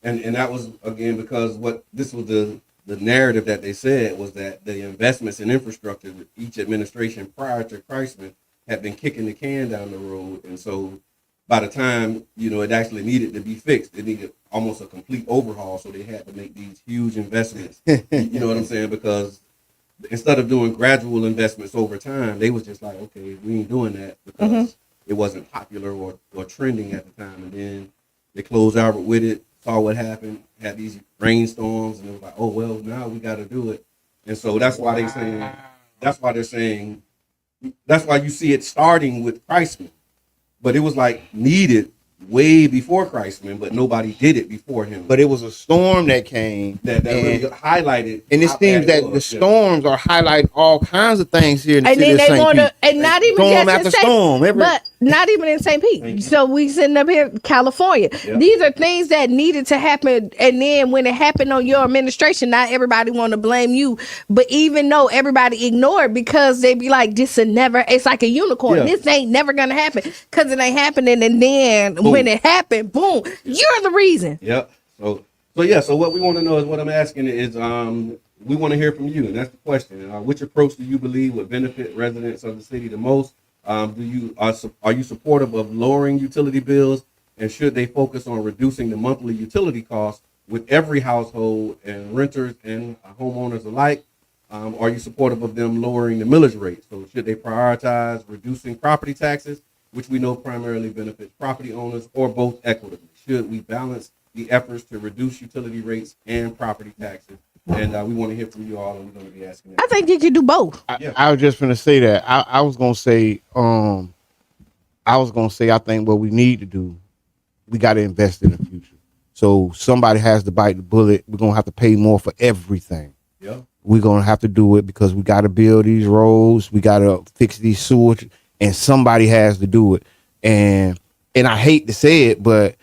and that was again because this was the narrative that they said was that the investments in infrastructure, each administration prior to Chrysler had been kicking the can down the road, and so by the time it actually needed to be fixed, it needed almost a complete overhaul. So they had to make these huge investments. You know what I'm saying? Because instead of doing gradual investments over time, they was just like, okay, we ain't doing that because it wasn't popular or trending at the time. And then they closed out with it, saw what happened, had these rainstorms, and it was like, oh well, now we got to do it. And so that's why they're saying that's why you see it starting with Chrysler, but it was like needed way before Chrysler, but nobody did it before him. But it was a storm that came that really highlighted. And it seems that the storms are highlighting all kinds of things here in the And city then of they St. want to, Pete. and not even Storm just after in St. storm, but not even in St. Pete. So we sitting up here, California. Yep. These are things that needed to happen, and then when it happened on your administration, not everybody want to blame you. But even though everybody ignored because they be like, "This will never." It's like a unicorn. Yeah. This ain't never gonna happen because it ain't happening. And then when it happened, boom, you're the reason. Yep. So what we want to know is what I'm asking is we want to hear from you, and that's the question. Which approach do you believe would benefit residents of the city the most? Are you supportive of lowering utility bills, and should they focus on reducing the monthly utility costs with every household and renters and homeowners alike? Are you supportive of them lowering the millage rate? So should they prioritize reducing property taxes, which we know primarily benefits property owners, or both equitably? Should we balance the efforts to reduce utility rates and property taxes? And we want to hear from you all, and we're going to be asking that. I think you could do both. I was just gonna say that. I was gonna say, I think what we need to do, we got to invest in the future. So somebody has to bite the bullet. We're gonna have to pay more for everything. Yeah. We're gonna have to do it because we got to build these roads. We got to fix these sewage, and somebody has to do it. And I hate to say it, but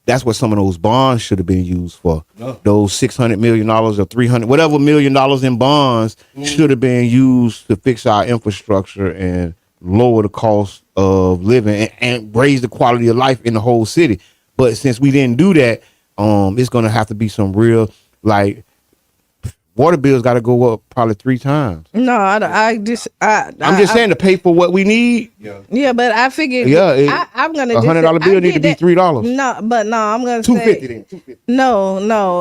that's what some of those bonds should have been used for. No. Those $600 million or $300, whatever $1 million in bonds should have been used to fix our infrastructure and lower the cost of living and raise the quality of life in the whole city. But since we didn't do that, it's going to have to be some real, like, water bills got to go up probably 3 times. No, I'm just saying to pay for what we need. Yeah, but I figured. I'm gonna $100 bill need to be $3. No, I'm gonna $250 say then. $250.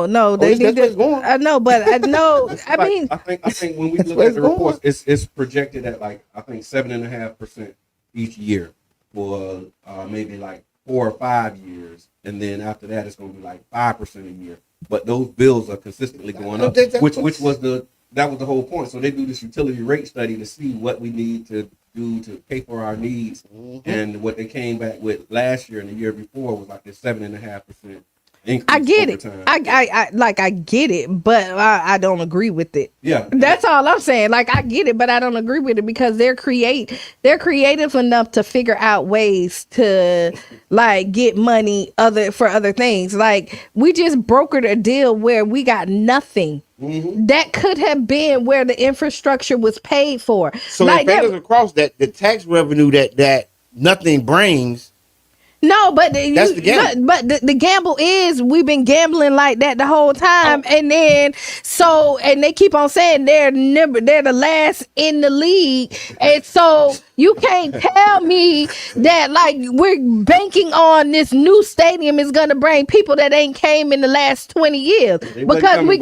No. They need that's where it's going. I know, but I know. I mean, I think when we look at the reports, it's projected at like I think 7.5% each year for maybe like 4 or 5 years, and then after that it's going to be like 5% a year. But those bills are consistently going up, which was the whole point. So they do this utility rate study to see what we need to do to pay for our needs, and what they came back with last year and the year before was like this 7.5% increase. I get over it. time. I get it, but I don't agree with it. Yeah, that's all I'm saying. Like I get it, but I don't agree with it because they're creative enough to figure out ways to like get money for other things. Like we just brokered a deal where we got nothing. That could have been where the infrastructure was paid for. So like that goes across that the tax revenue that nothing brings. No, but that's the gamble. But the gamble is we've been gambling like that the whole time, and then and they keep on saying they're the last in the league, and so you can't tell me that like we're banking on this new stadium is gonna bring people that ain't came in the last 20 years but now we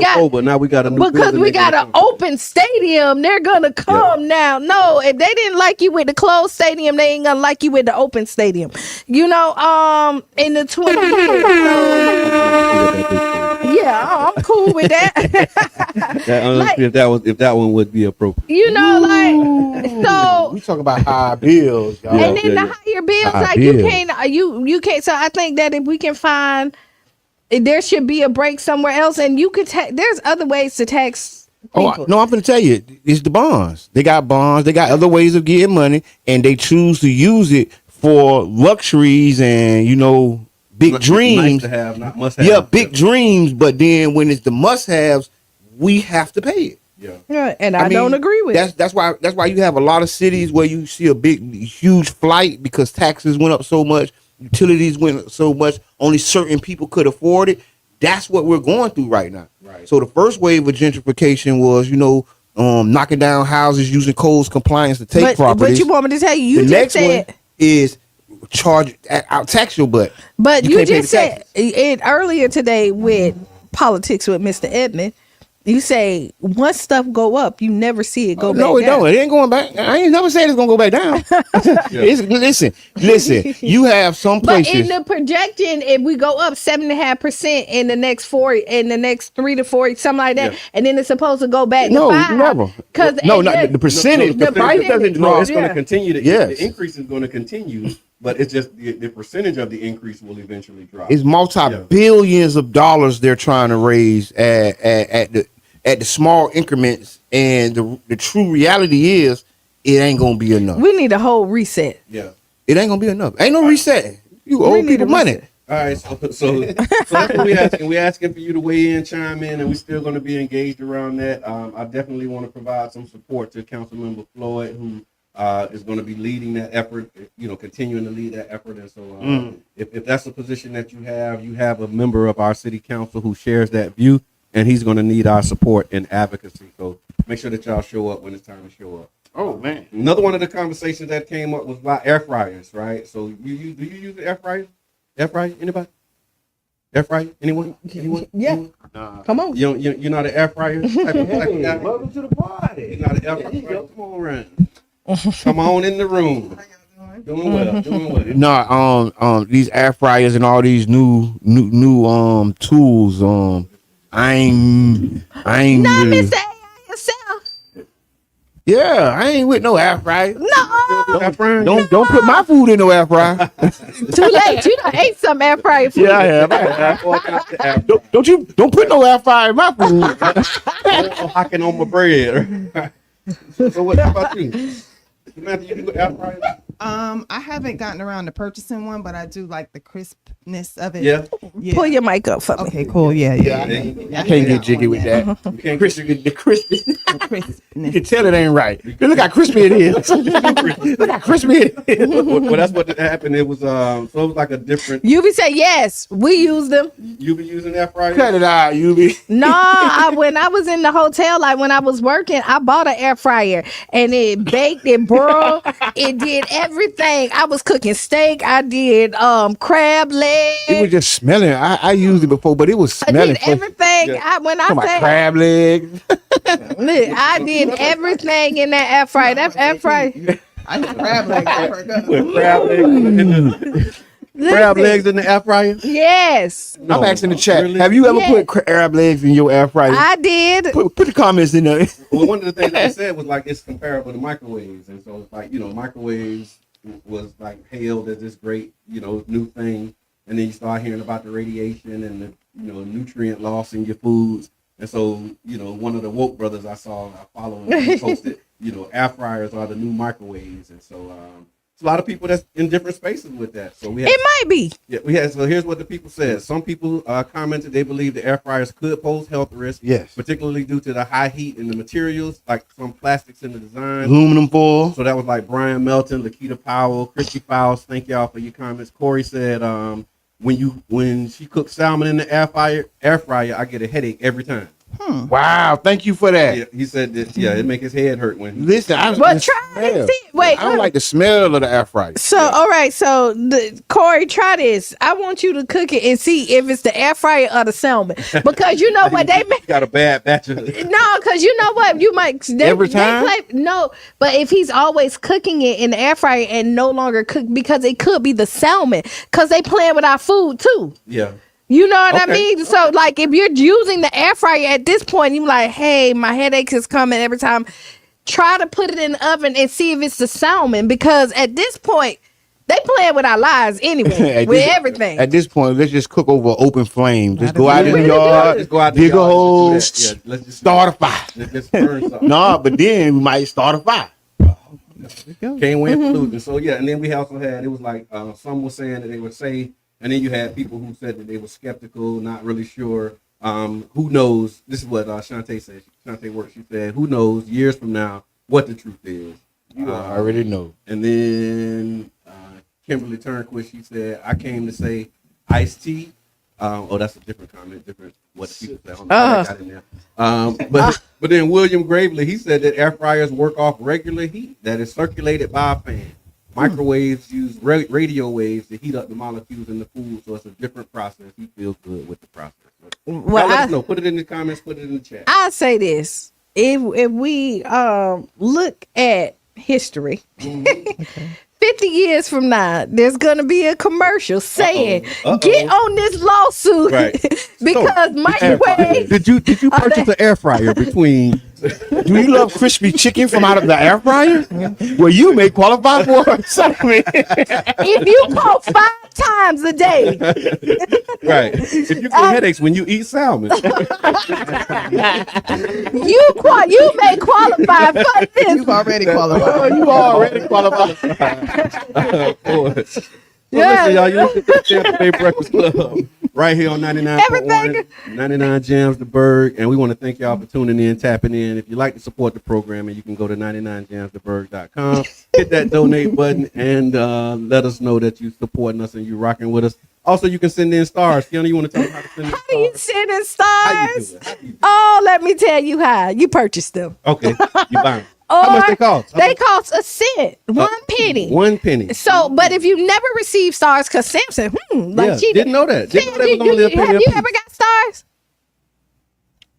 got a new an open stadium. They're gonna come now. No, if they didn't like you with the closed stadium, they ain't gonna like you with the open stadium. You know. In the 20 years. Yeah, I'm cool with that. if that one would be appropriate. You know, like so we talk about high bills, y'all. And then the higher bills, like you can't. So I think that if we can find, there should be a break somewhere else, and you could. There's other ways to tax. People. No, I'm going to tell you, it's the bonds. They got bonds. They got other ways of getting money, and they choose to use it for luxuries and big dreams. Nice to have, not must have. Yeah, big dreams. But then when it's the must haves, we have to pay it. Yeah. And I don't agree with it. That's why you have a lot of cities where you see a huge flight because taxes went up so much, utilities went up so much, only certain people could afford it. That's what we're going through right now. Right. So the first wave of gentrification was, knocking down houses using codes compliance to take properties. But you want me to tell you, you the just next said one is I'll tax your butt. But you can't pay just the said taxes. it earlier today with politics with Mr. Edmond. You say once stuff go up, you never see it go back No, it down. don't. It ain't going back. I ain't never said it's gonna go back down. Listen. You have some But places. in the projection, if we go up 7.5% in the next 3 to 4, something like that, Yeah. and then it's supposed to go back No, to 5. never. Because No, not the percentage. The The price percentage. doesn't No, drop. it's going Yeah. to continue. Yes. The increase is going to continue, but it's just the percentage of the increase will eventually drop. It's multi-billions of dollars they're trying to raise at the small increments, and the true reality is it ain't gonna be enough. We need a whole reset. Yeah. It ain't gonna be enough. Ain't no resetting. You We owe need people a money. reset. All right, so that's what we asking. We asking for you to weigh in, chime in, and we're still going to be engaged around that. I definitely want to provide some support to Councilmember Floyd, who is going to be leading that effort. Continuing to lead that effort. And so, if that's a position that you have a member of our city council who shares that view, and he's going to need our support and advocacy. So make sure that y'all show up when it's time to show up. Oh man. Another one of the conversations that came up was about air fryers, right? So do you use an air fryer? Air fryer? Anybody? Air fryer? Anyone? Yeah. Anyone? Come on. You're not an air fryer type of guy? Welcome to the party. You're not an air fryer? Come on around. Come on in the room. Doing well. No, these air fryers and all these new tools. I ain't. Not really- Mr. AI yourself. Yeah, I ain't with no air fryer. No. Air fryer? Don't put my food in no air fryer. Too late. You done ate some air fryer food. Yeah, I have. Don't put no air fryer in my food. Hocking on my bread. So what about you? Samantha, you do air fryer? I haven't gotten around to purchasing one, but I do like the crispness of it. Yeah. Pull your mic up for me. Okay, cool. Yeah. I can't get jiggy with that. You can't The crispy. You Crispness. can tell it ain't right. Look how crispy it is. Look how crispy it is. well, that's what happened. It was so it was like a different. You be say yes. We use them. You be using air fryer? Cut it out, you be. No, when I was in the hotel, like when I was working, I bought an air fryer and it baked, it broiled, it did everything. I was cooking steak. I did crab legs. It was just smelling. I used it before, but it was I smelling. did everything. Yeah. When I Come on, say crab legs. look, I did everything in that air fryer. That air fryer. I just crab legs. With crab legs in the air fryer? Yes, I'm asking the chat. Really? Have you ever Yeah. put crab legs in your air fryer? I did. Put the comments in there. Well, one of the things I said was like it's comparable to microwaves, and so it's like microwaves was like hailed as this great new thing, and then you start hearing about the radiation and the nutrient loss in your foods, and so one of the woke brothers I follow he posted air fryers are the new microwaves, and so it's a lot of people that's in different spaces with that. So we have, It might be. yeah, we had. So here's what the people said. Some people commented they believe the air fryers could pose health risks. Yes. Particularly due to the high heat in the materials, like some plastics in the design. Aluminum foil. So that was like Brian Melton, Lakita Powell, Christy Fowles. Thank y'all for your comments. Corey said, when she cooks salmon in the air fryer, I get a headache every time. Wow, thank you for that. Yeah, he said that. Yeah, it make his head hurt when he. Listen, I Well, the try it and smell. see. Wait, I don't like the smell of the air fryer. So, all right. So, Corey, try this. I want you to cook it and see if it's the air fryer or the salmon. Because you know what they make. got a bad batch of. No, because you know what you might Every time? no, but if he's always cooking it in the air fryer and no longer cook, because it could be the salmon, because they playing with our food too. Yeah. You know what I Okay. mean? So, like, if you're using the air fryer at this point, you're like, hey, my headache is coming every time. Try to put it in the oven and see if it's the salmon, because at this point, they playing with our lives anyway, with everything. At this point, let's just cook over an open flame. Just go out in the Really do yard, Just go out there, dig a y'all. hole, Let's just do that. Yeah, let's just start a fire. Let's just burn something. No, but then we might start a fire. Can't win polluting. So yeah, and then we also had it was like some were saying that they would say, and then you had people who said that they were skeptical, not really sure. Who knows? This is what Shantae said. Shantae works. She said, "Who knows years from now what the truth is?" You already know. And then Kimberly Turnquist, she said, "I came to say iced tea." That's a different comment, different what people say. I don't know how that got in there. But then William Gravely, he said that air fryers work off regular heat that is circulated by a fan. Microwaves use radio waves to heat up the molecules in the food, so it's a different process. He feels good with the process. Well, let us know. Put it in the comments. Put it in the chat. I say this: if we look at history, 50 years from now, there's gonna be a commercial saying, "Get on this lawsuit," Right. because microwave. Did you purchase an air fryer between? Do you love crispy chicken from out of the air fryer? Well, you may qualify for a settlement. If you call 5 times a day, Right. If you get headaches when you eat salmon. you may qualify for this. You've already qualified. You already qualify. Well, listen, y'all, you listen to the Tampa Bay Breakfast Club right here on 99.1, 99 Jams the Berg, and we want to thank y'all for tuning in, tapping in. If you'd like to support the program, you can go to 99jamstheberg.com, hit that donate button, and let us know that you're supporting us and you're rocking with us. Also, you can send in stars. Qiana, you want to tell them how to send in stars? How do you send in How you stars? do it? How you do it? Oh, let me tell you how. You purchase them. Okay, you buy them. How much they cost? They cost a cent, 1 penny. 1 penny. So, but if you never receive stars, because Sam said, she didn't know that. Didn't know that was only a penny have a you piece. ever got stars?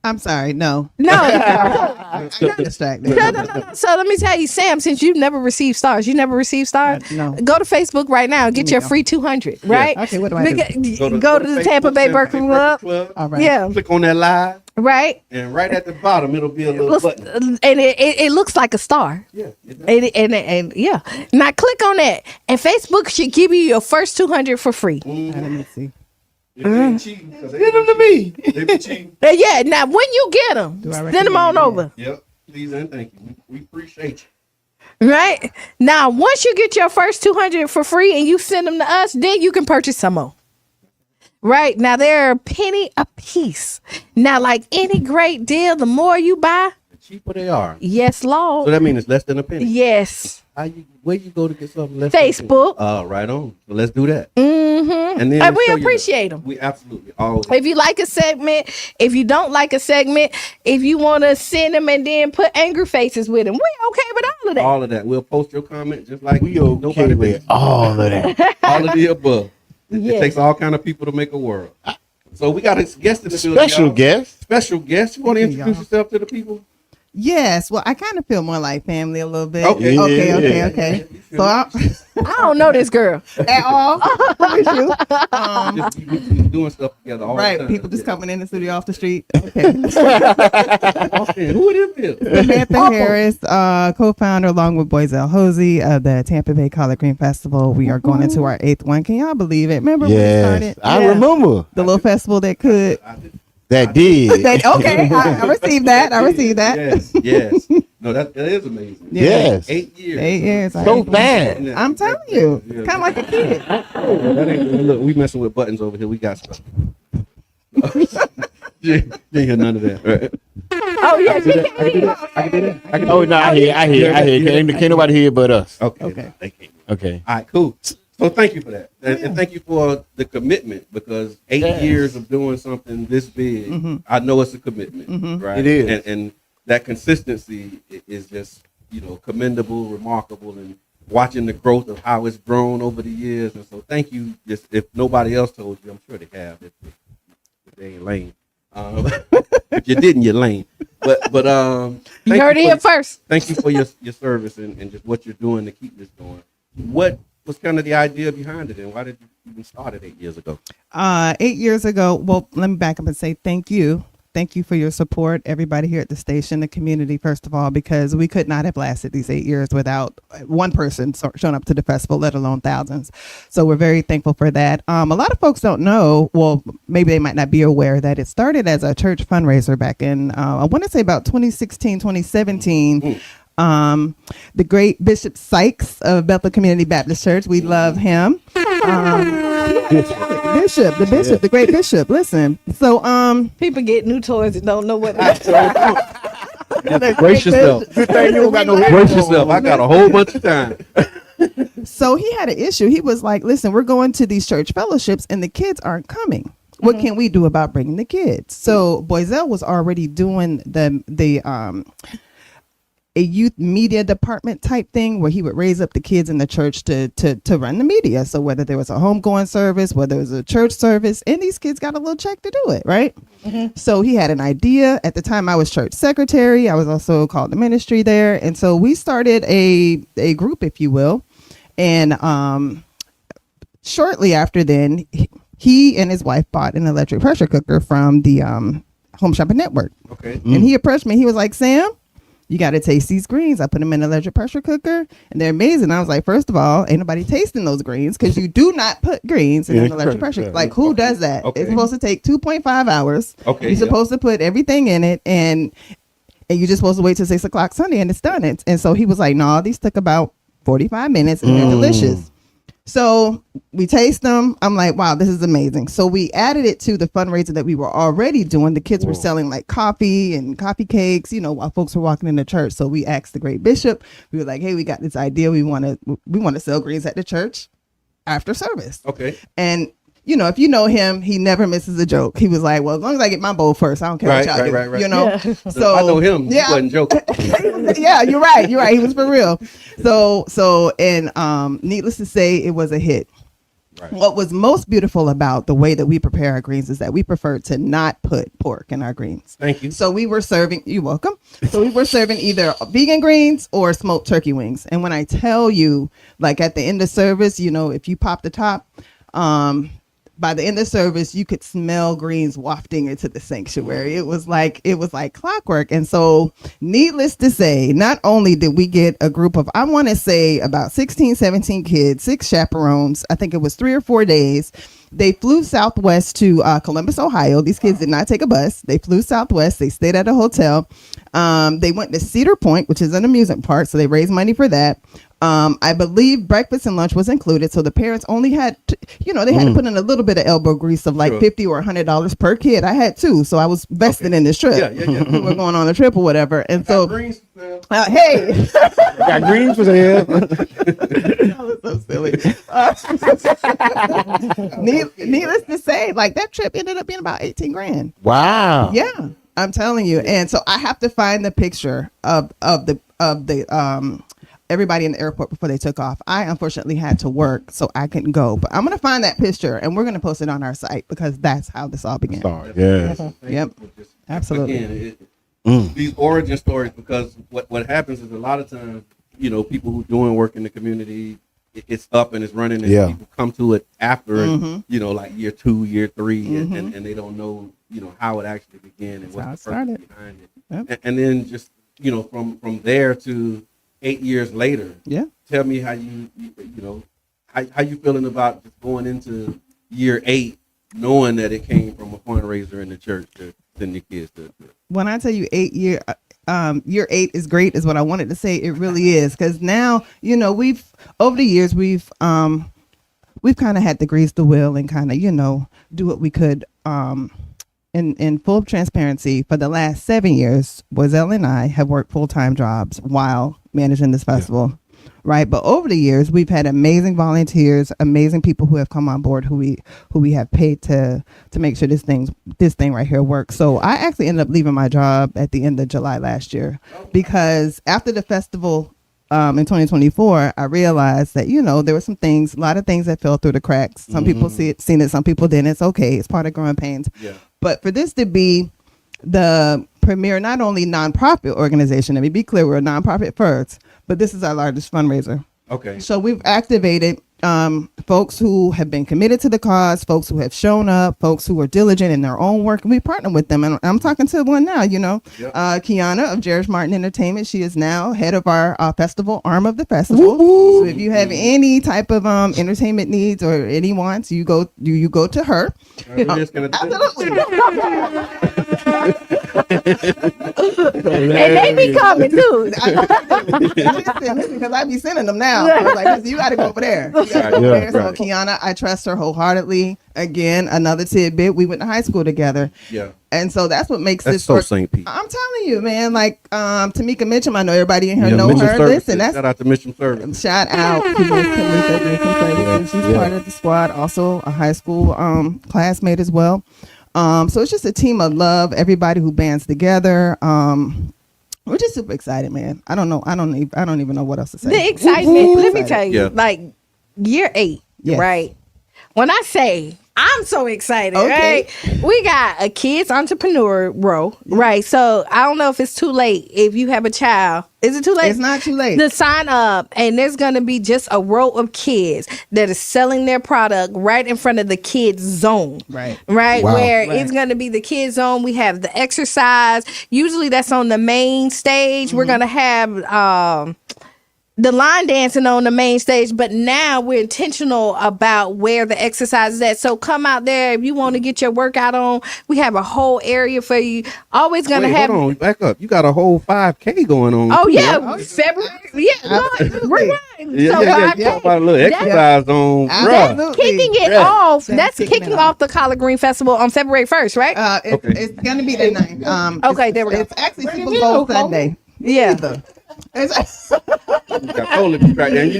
I'm sorry. No. No. I'm distracted. No. So let me tell you, Sam, since you've never received stars, No. go to Facebook right now and get your free 200, right? Okay, what do I do? Go to the Tampa Bay Breakfast Club. All right. Yeah, Click on that live, right. and right at the bottom, it'll be a little button. And it looks like a star. Yeah. It does. And yeah. Now click on that, and Facebook should give you your first 200 for free. Let me see. If they ain't cheating, 'cause Get them to me. They be cheating. Yeah. Now when you get them, Do I send them on recommend over. Yep. Please and thank you. We appreciate you. Right now, once you get your first 200 for free and you send them to us, then you can purchase some more. Right now, they're a penny a piece. Now, like any great deal, the more you buy, The cheaper they are. yes, So Lord, that means it's less than a penny. yes, Where you go to get something less than a penny? Facebook. Right on. So let's do that. Mm-hmm. And then And we show you appreciate that. them. We absolutely always. If you like a segment, if you don't like a segment, if you want to send them and then put angry faces with them, we okay with all of that. All of that. We'll post your comment just like We okay nobody with business. all of that. All of the above. It Yes. takes all kind of people to make a world. So we got a guest in the building. Special y'all. guest. Special guest. You want to Thank you, introduce y'all. yourself to the people? Yes. Well, I kind of feel more like family a little bit. Okay. Okay. So I don't know this girl. at all. With you. Just we doing stuff together all the Right. time. People just Yeah. coming in the studio off the street. Okay. Austin, who it is? Samantha Harris, co-founder along with Boyzell Hosey of the Tampa Bay Collard Green Festival. We are going into our 8th one. Can y'all believe it? Remember when we Yes, started? I Yeah. remember. The little festival that could. That did. Okay, I received that. I received that. Yes. No, that is amazing. Yes. 8 years. 8 years. So bad. I'm telling you, kind of like a kid. That ain't, look, we messing with buttons over here. We got stuff. You ain't hear none of that, right? Oh yeah, she can hear. I can do that. Oh no, I hear. Can't nobody hear but us. Okay. Thank you. Okay. All right, cool. So thank you for that, and thank you for the commitment, because 8 Yes. years of doing something this big, I know it's a commitment, right? It is. and that consistency is just commendable, remarkable, and watching the growth of how it's grown over the years. And so thank you. Just if nobody else told you, I'm sure they have. If they ain't lame, if you didn't, you're lame. But You thank heard it for- here first. Thank you for your service and just what you're doing to keep this going. What was kind of the idea behind it, and why did you even start it 8 years ago? 8 years ago. Well, let me back up and say thank you. Thank you for your support, everybody here at the station, the community, first of all, because we could not have lasted these 8 years without one person showing up to the festival, let alone thousands. So we're very thankful for that. A lot of folks don't know, well, maybe they might not be aware that it started as a church fundraiser back in, I want to say about 2016, 2017. The great Bishop Sykes of Bethel Community Baptist Church. We love him. the great bishop. Listen, so People get new toys and don't know what. Brace yourself. Good thing you don't got no brace yourself. I got a whole bunch of time. So he had an issue. He was like, listen, we're going to these church fellowships and the kids aren't coming. What can we do about bringing the kids? So Boiselle was already doing a youth media department type thing where he would raise up the kids in the church to run the media. So whether there was a homegoing service, whether it was a church service, and these kids got a little check to do it, right? So he had an idea. At the time I was church secretary. I was also called to ministry there. And so we started a group, if you will. And shortly after then, he and his wife bought an electric pressure cooker from the Home Shopping Network. Okay. And he approached me. He was like, Sam, you got to taste these greens. I put them in an electric pressure cooker and they're amazing. I was like, first of all, ain't nobody tasting those greens because you do not put greens in an electric pressure cooker. Like, who does that? Okay. It's supposed to take 2.5 hours. Okay. You're supposed to put everything in it and you're just supposed to wait till 6 o'clock Sunday and it's done. And so he was like, no, these took about 45 minutes and they're delicious. So we taste them. I'm like, wow, this is amazing. So we added it to the fundraiser that we were already doing. The kids were selling like coffee and coffee cakes, while folks were walking in the church. So we asked the great bishop. We were like, hey, we got this idea. We want to sell greens at the church after service. Okay. And if you know him, he never misses a joke. He was like, well, as long as I get my bowl first, I don't care what y'all do. Right. Yeah. So I know him. Yeah. He wasn't joking. Yeah, you're right. He was for real. And needless to say, it was a hit. Right. What was most beautiful about the way that we prepare our greens is that we prefer to not put pork in our greens. Thank you. So we were serving, you're welcome. So we were serving either vegan greens or smoked turkey wings. And when I tell you, like at the end of service, if you pop the top, by the end of service, you could smell greens wafting into the sanctuary. It was like clockwork. And so needless to say, not only did we get a group of, I want to say about 16, 17 kids, 6 chaperones. I think it was 3 or 4 days. They flew southwest to Columbus, Ohio. These kids did not take a bus. They flew southwest. They stayed at a hotel. They went to Cedar Point, which is an amusement park. So they raised money for that. I believe breakfast and lunch was included. So the parents only had, they had to put in a little bit of elbow grease of like $50 or $100 per kid. I had 2. So I was vested in this trip. Yeah. We were going on a trip or whatever. And so, greens, hey, Got greens for sale. that was so silly. Needless to say, like that trip ended up being about 18 grand. Wow. Yeah, I'm telling you. And so I have to find the picture of the everybody in the airport before they took off. I unfortunately had to work, so I couldn't go. But I'm gonna find that picture and we're gonna post it on our site because that's how this all began. Yeah. Yep. Absolutely. Again, these origin stories, because what happens is a lot of times, people who doing work in the community, it's up and it's running, and people come to it after, like year 2, year 3, and they don't know, how it actually began and what's the purpose behind it. Yep. And then just, from there to 8 years later, tell me how how you feeling about just going into year 8, knowing that it came from a fundraiser in the church to send your kids to. When I tell you year 8 is great is what I wanted to say. It really is, because now we've over the years we've kind of had to grease the wheel and kind of do what we could. In full transparency, for the last 7 years, Boiselle and I have worked full-time jobs while managing this festival, right? But over the years, we've had amazing volunteers, amazing people who have come on board, who we have paid to make sure this thing right here works. So I actually ended up leaving my job at the end of July last year, because after the festival in 2024, I realized that there were a lot of things that fell through the cracks. Some people seen it, some people didn't. It's okay. It's part of growing pains. Yeah. But for this to be the premier, not only nonprofit organization, let me be clear, we're a nonprofit first, but this is our largest fundraiser. Okay. So we've activated folks who have been committed to the cause, folks who have shown up, folks who are diligent in their own work, and we partner with them. And I'm talking to one now, Qiana of Jerry Martin Entertainment. She is now head of our festival arm of the festival. Woo-hoo. So if you have any type of entertainment needs or any wants, you go to her. Absolutely. And they be coming too. Listen, because I be sending them now. I was like, listen, you got to go over there. You gotta go over there. So Qiana, I trust her wholeheartedly. Again, another tidbit. We went to high school together. Yeah. And so that's what makes That's this so work. St. Pete. I'm telling you, man. Like Tamika Mitchum, I know everybody in here Yeah, know Mission her. Services. Listen, that's Shout out to Mission Service. shout out to Miss Tamika Mitchum Services. She's part of the squad, also a high school classmate as well. So it's just a team of love. Everybody who bands together. We're just super excited, man. I don't know. I don't even know what else to say. The excitement. Let me tell you, Yeah. like year 8, Yes. right? When I say I'm so excited, Okay. right? We got a kids entrepreneur row, right? So I don't know if it's too late if you have a child. Is it too late? It's not too late. To sign up, and there's gonna be just a row of kids that is selling their product right in front of the kids zone. Right. Right. Wow. Where Right. it's gonna be the kids zone. We have the exercise. Usually that's on the main stage. We're gonna have the line dancing on the main stage, but now we're intentional about where the exercise is at. So come out there if you want to get your workout on. We have a whole area for you. Always gonna Wait, have. hold on, back up. You got a whole 5K going on. Oh too, yeah, right? February. Yeah, Absolutely. rewind. Yeah, So yeah, 5K. Talk about a little exercise on, bruh. Absolutely. Kicking it Yeah. off. That's That's kicking kicking it off the Collard Green Festival on February 1st, right? It's gonna be the 9th. Okay, there we go. It's actually Super Bowl Sunday. Yeah. It's, You got totally right there. And you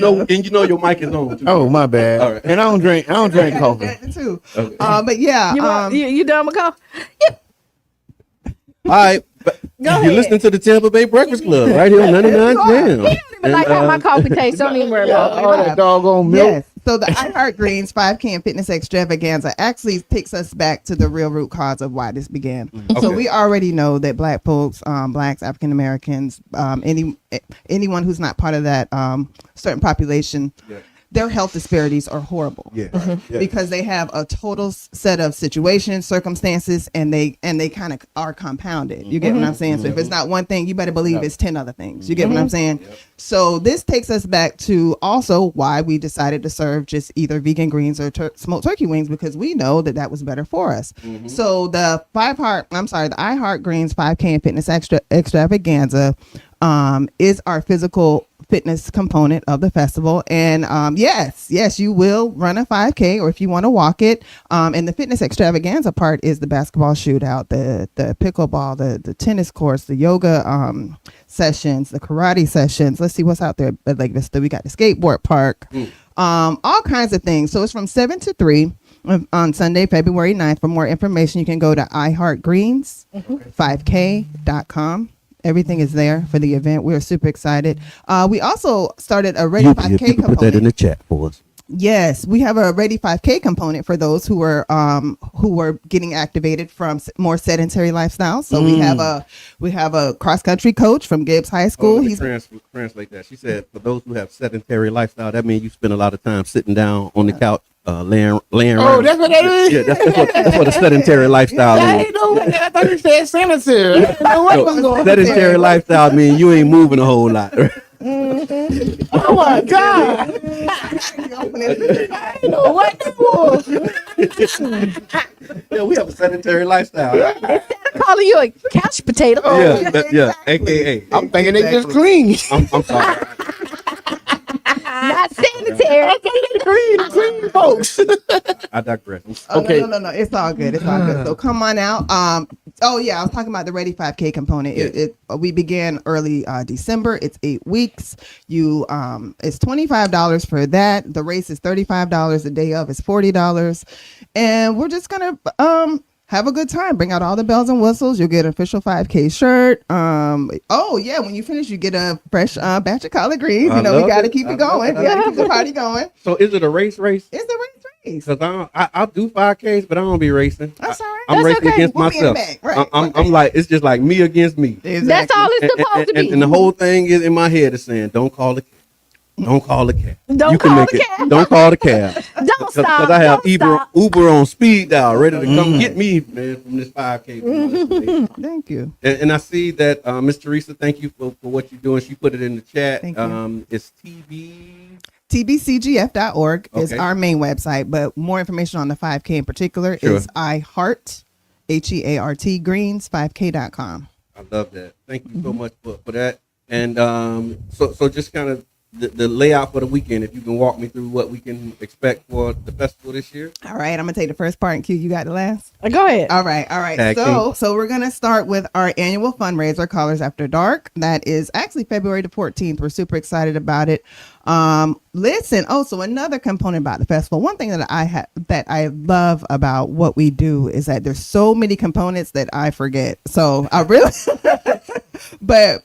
know your mic is on too. Oh, my bad. All right. And I don't drink coffee. that too. Okay. But yeah, You done, McCall? All right. But Go you're ahead. listening to the Tampa Bay Breakfast Club right here on 99 Jam. He don't even like how my coffee tastes. Don't even worry about it. All that doggone milk. yes. So the I Heart Greens 5K and Fitness Extravaganza actually takes us back to the real root cause of why this began. So Okay. we already know that Black folks, Blacks, African Americans, anyone who's not part of that certain population, Yeah. their health disparities are horrible. Yeah. Yeah. Because they have a total set of situations, circumstances, and they kind of are compounded. You get what I'm saying? So if it's not one thing, you better believe it's 10 other things. You get what I'm saying? So this takes us back to also why we decided to serve just either vegan greens or smoked turkey wings, because we know that that was better for us. So the I Heart Greens 5K and Fitness Extravaganza is our physical fitness component of the festival. And yes, you will run a 5K, or if you want to walk it. And the fitness extravaganza part is the basketball shootout, the pickleball, the tennis courts, the yoga sessions, the karate sessions. Let's see what's out there at Lake Vista. We got the skateboard park, all kinds of things. So it's from 7 to 3 on Sunday, February 9th. For more information, you can go to iHeartGreens5K.com. Everything is there for the event. We're super excited. We also started a Ready 5K component. Put that in the chat for us. Yes, we have a Ready 5K component for those who were getting activated from more sedentary lifestyles. So we have a cross country coach from Gibbs High School. He's translate that. She said, for those who have sedentary lifestyle, that means you spend a lot of time sitting down on the couch, laying Oh, around. that's what that is? Yeah, that's what a sedentary lifestyle I is. ain't know that. I thought you said sanitary. I know what was going on. Sedentary lifestyle means you ain't moving a whole lot. Oh, my God. I ain't know what that was. Yeah, we have a sedentary lifestyle. Calling you a couch potato. Yeah, AKA. I'm thinking they just clean. I'm sorry. Not sanitary. Clean folks. I digress. Okay. No. It's all good. It's all good. So come on out. I was talking about the Ready 5K component. We began early December. It's 8 weeks. It's $25 for that. The race is $35. The day of is $40. And we're just gonna have a good time. Bring out all the bells and whistles. You'll get an official 5K shirt. When you finish, you get a fresh batch of collard greens. I We love got to it. keep I it going. love We it. got to keep the party going. So is it a race? It's a race. Because I'll do 5Ks, but I don't be racing. That's all right. I'm That's racing okay. against We'll be in the myself. back. Right. I'm like, it's just like me against me. That's all it's supposed to be. And the whole thing is in my head is saying, don't call the cab. Don't call the cab. Don't You can call make the it. cab. Don't call the cab. Don't stop. Because I have Don't stop. Uber on speed dial, ready to come get me, man, from this 5K. Thank you. And I see that Miss Teresa, thank you for what you're doing. She put it in the chat. Thank you. It's TB. tbcgf.org is Okay. our main website, but more information on the 5K in particular Sure. is iHeart HEART Greens 5K.com. I love that. Thank you so much for that. And so just kind of the layout for the weekend, if you can walk me through what we can expect for the festival this year. All right, I'm gonna take the first part and Q, you got the last. Go ahead. All right. Tag team. So we're gonna start with our annual fundraiser, Colors After Dark. That is actually February the 14th. We're super excited about it. Listen. So another component about the festival. One thing that I love about what we do is that there's so many components that I forget. So I really, but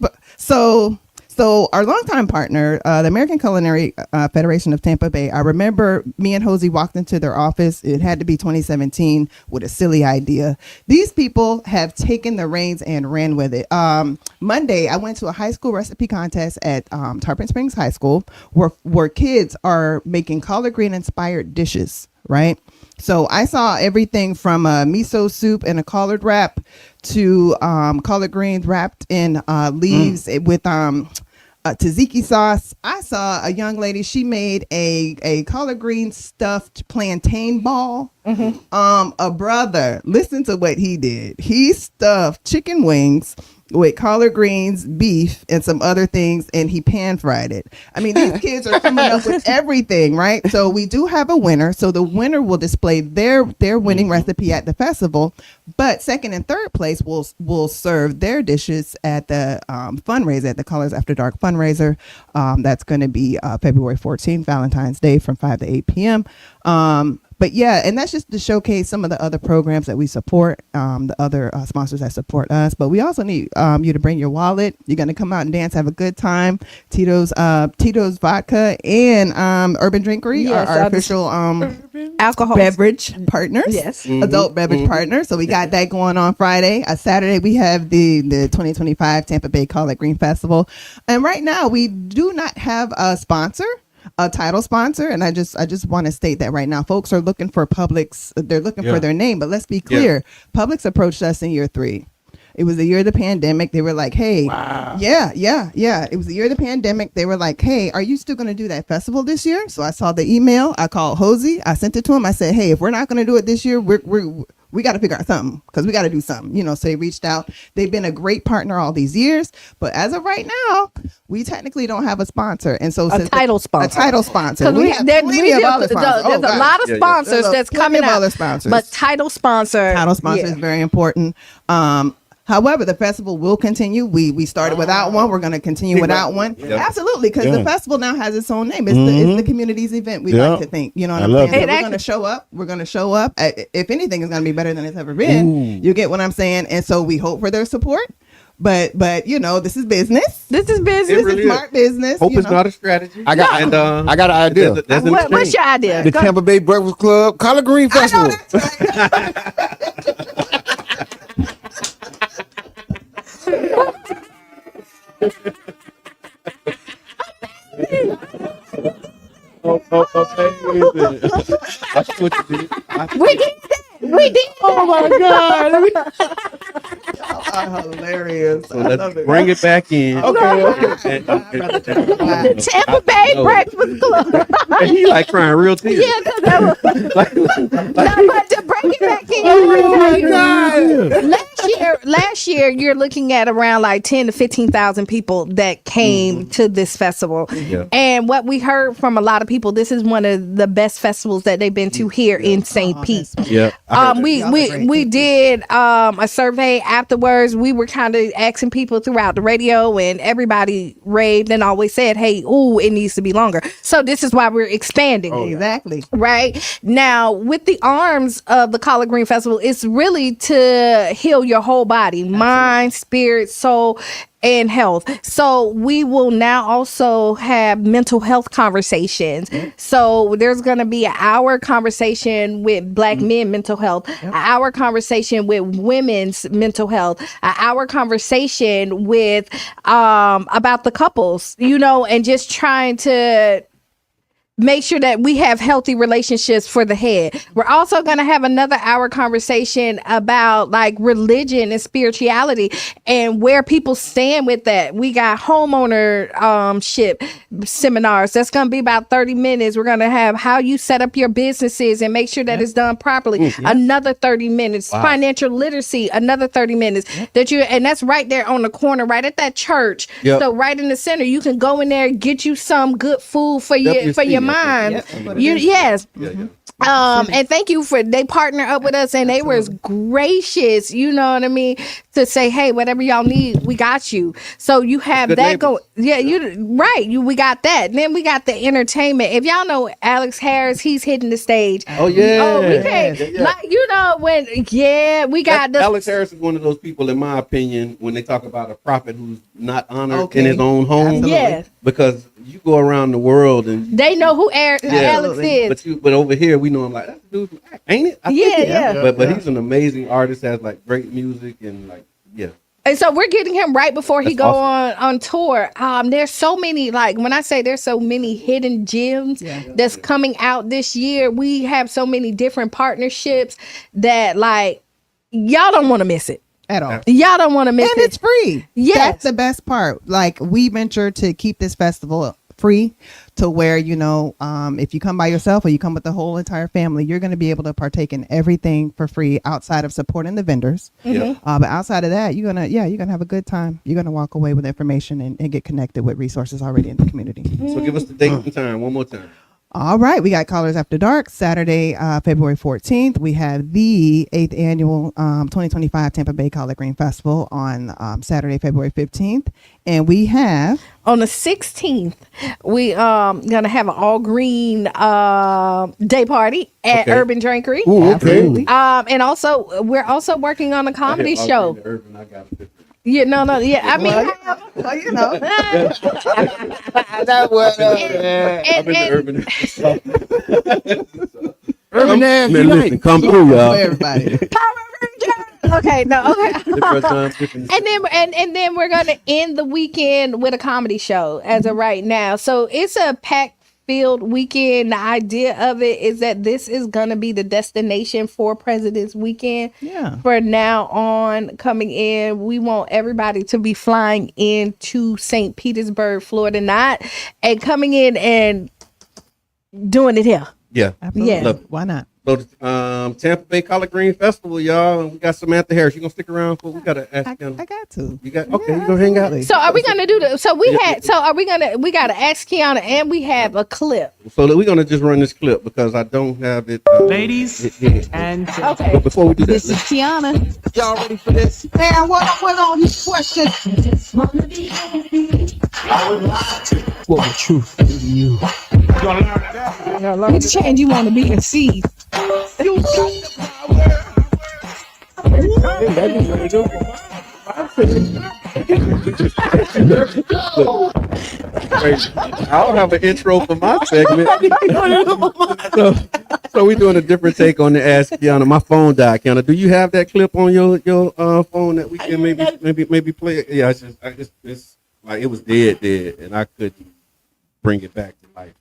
So our longtime partner, the American Culinary Federation of Tampa Bay, I remember me and Hosey walked into their office. It had to be 2017 with a silly idea. These people have taken the reins and ran with it. Monday, I went to a high school recipe contest at Tarpon Springs High School where kids are making collard green inspired dishes, right? So I saw everything from a miso soup and a collard wrap to collard greens wrapped in leaves with tzatziki sauce. I saw a young lady, she made a collard green stuffed plantain ball. A brother, listen to what he did. He stuffed chicken wings with collard greens, beef, and some other things, and he pan fried it. I mean, these kids are coming up with everything, right? So we do have a winner. So the winner will display their winning recipe at the festival, but second and third place will serve their dishes at the fundraiser, at the Colors After Dark fundraiser. That's going to be February 14th, Valentine's Day, from 5 to 8 p.m. But yeah, and that's just to showcase some of the other programs that we support, the other sponsors that support us. But we also need you to bring your wallet. You're going to come out and dance, have a good time. Tito's Vodka and Urban Drinkery are our official alcohol beverage partners. Yes. Adult beverage partners. So we got that going on Friday. Saturday, we have the 2025 Tampa Bay Collard Green Festival. And right now, we do not have a sponsor, a title sponsor, and I just want to state that right now folks are looking for Publix. They're looking for their name, but let's be clear. Publix approached us in year 3. It was the year of the pandemic. They were like, hey, it was the year of the pandemic. They were like, hey, are you still going to do that festival this year? So I saw the email. I called Hosey. I sent it to him. I said, hey, if we're not going to do it this year, we got to figure out something, because we got to do something, so they reached out. They've been a great partner all these years, but as of right now, we technically don't have a sponsor. And so a title sponsor. We have plenty of other sponsors. There's a lot of sponsors that's coming out. Other sponsors. But title sponsor is very important. However, the festival will continue. We started without one. We're going to continue without one. Absolutely, because the festival now has its own name. It's the community's event, we like to think. You know what I'm saying? So we're going to show up. We're going to show up. If anything, it's going to be better than it's ever been. You get what I'm saying? And so we hope for their support. But this is business. This is business. This is smart business. Hope is not a strategy. I got an idea. What's your idea? The Tampa Bay Breakfast Club Collard Green Festival. That's what you did. We did. Oh my God. Are hilarious. So let's bring it back in. Okay. Tampa Bay Breakfast Club. And he like crying real tears. Yeah, because that was. But to bring it back in, last year, you're looking at around like 10 to 15,000 people that came to this festival. Yeah. And what we heard from a lot of people, this is one of the best festivals that they've been to here in St. Pete. Yeah. We did a survey afterwards. We were kind of asking people throughout the radio, and everybody raved and always said, hey, it needs to be longer. So this is why we're expanding. Exactly. Right now, with the arms of the Collard Green Festival, it's really to heal your whole body, mind, spirit, soul, and health. So we will now also have mental health conversations. So there's going to be an hour conversation with Black men mental health, an hour conversation with women's mental health, an hour conversation with about the couples, and just trying to make sure that we have healthy relationships for the head. We're also going to have another hour conversation about like religion and spirituality and where people stand with that. We got homeowner ship seminars. That's going to be about 30 minutes. We're going to have how you set up your businesses and make sure that it's done properly. Another 30 minutes. Wow. Financial literacy, another 30 minutes. And that's right there on the corner, right at that church. Yep. So right in the center, you can go in there, get you some good food for your WC, mind. Yep. Yes. Yeah. And thank you for they partner up with us and they were gracious, you know what I mean, to say, hey, whatever y'all need, we got you. So you have Good that neighbors. going. Yeah, we got that. And then we got the entertainment. If y'all know Alex Harris, he's hitting the stage. Oh yeah. Oh, we can't Yeah. like we got the Alex Harris is one of those people, in my opinion, when they talk about a prophet who's not honored Okay. in his own home. Absolutely. Yes. Because you go around the world and they know who Alex is. but over here we know him like that's the dude from Act, ain't it? I think Yeah, it is. yeah. But he's an amazing artist, has like great music and like And so we're getting him right before he That's go awesome. on tour. There's so many, like when I say there's so many hidden gems that's coming out this year. We have so many different partnerships that like y'all don't want to miss it. At all. Y'all don't want to miss And it. it's free. Yes. That's the best part. Like we venture to keep this festival free to where, if you come by yourself or you come with the whole entire family, you're going to be able to partake in everything for free outside of supporting the vendors. Yeah. But outside of that, you're going to have a good time. You're going to walk away with information and get connected with resources already in the community. So give us the date and time one more time. All right. We got Callers After Dark, Saturday, February 14th. We have the 8th annual 2025 Tampa Bay Collard Green Festival on Saturday, February 15th. And we have... On the 16th, we gonna have an all green day party at Okay. Urban Drinkery. Ooh, okay. Absolutely. And also we're also working on a comedy show. Urban, I got it. Yeah, no, yeah. I mean, Well, you know. That was I'm in the urban. Urban Ass Man, Unite. listen, come through, For y'all. everybody. okay, no, okay. Different times, different- And then we're gonna end the weekend with a comedy show as of right now. So it's a packed filled weekend. The idea of it is that this is gonna be the destination for President's Weekend. Yeah. For now on coming in, we want everybody to be flying into St. Petersburg, Florida, and coming in and doing it here. Yeah. Absolutely. Yeah. Why not? So Tampa Bay Collard Green Festival, y'all, and we got Samantha Harris. You gonna stick around for? We gotta ask I him. got to. You got okay? Yeah, You gonna hang out? absolutely. So are we gonna do the? So we gotta ask Qiana, and we have a clip. So we're gonna just run this clip because I don't have it. Ladies here. and Okay. But before we do that, This is Qiana. Y'all ready for this? Man, what on these questions? what would truth do to you? Which change you want to be and see? I don't have an intro for my segment. so we're doing a different take on the Ask Qiana. My phone died. Qiana, do you have that clip on your phone that we can maybe play it? Yeah, it's like it was dead, and I couldn't bring it back to life.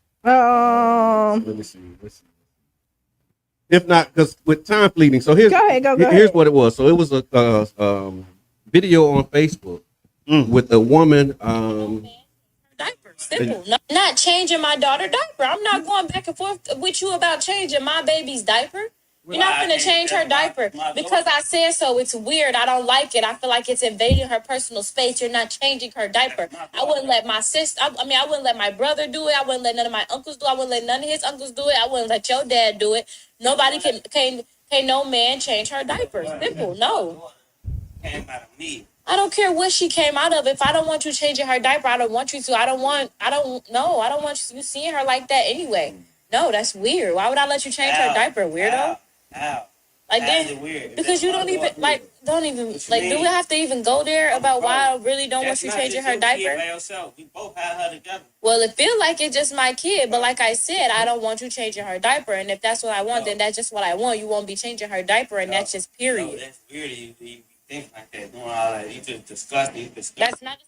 Let me see. Let's see. If not, because with time fleeting. So here's Go ahead. here's what it was. So it was a video on Facebook with a woman. Diaper, simple. Not changing my daughter's diaper. I'm not going back and forth with you about changing my baby's diaper. You're not gonna change her diaper because I said so. It's weird. I don't like it. I feel like it's invading her personal space. You're not changing her diaper. I wouldn't let my sister. I wouldn't let my brother do it. I wouldn't let none of my uncles do it. I wouldn't let none of his uncles do it. I wouldn't let your dad do it. Nobody can no man change her diaper. Simple. No. Came out of me. I don't care what she came out of. If I don't want you changing her diaper, I don't want you to. I don't want you seeing her like that anyway. No, that's weird. Why would I let you change her diaper, weirdo? How? Like How that, is it weird? because you don't even do we have to even go there about why I really don't want you changing her diaper? We both had her together. Well, it feels like it's just my kid, but like I said, I don't want you changing her diaper, and if that's what I want, then that's just what I want. You won't be changing her diaper, and that's just No, period. that's weird. You think like that, doing all that. You just disgusting. That's not.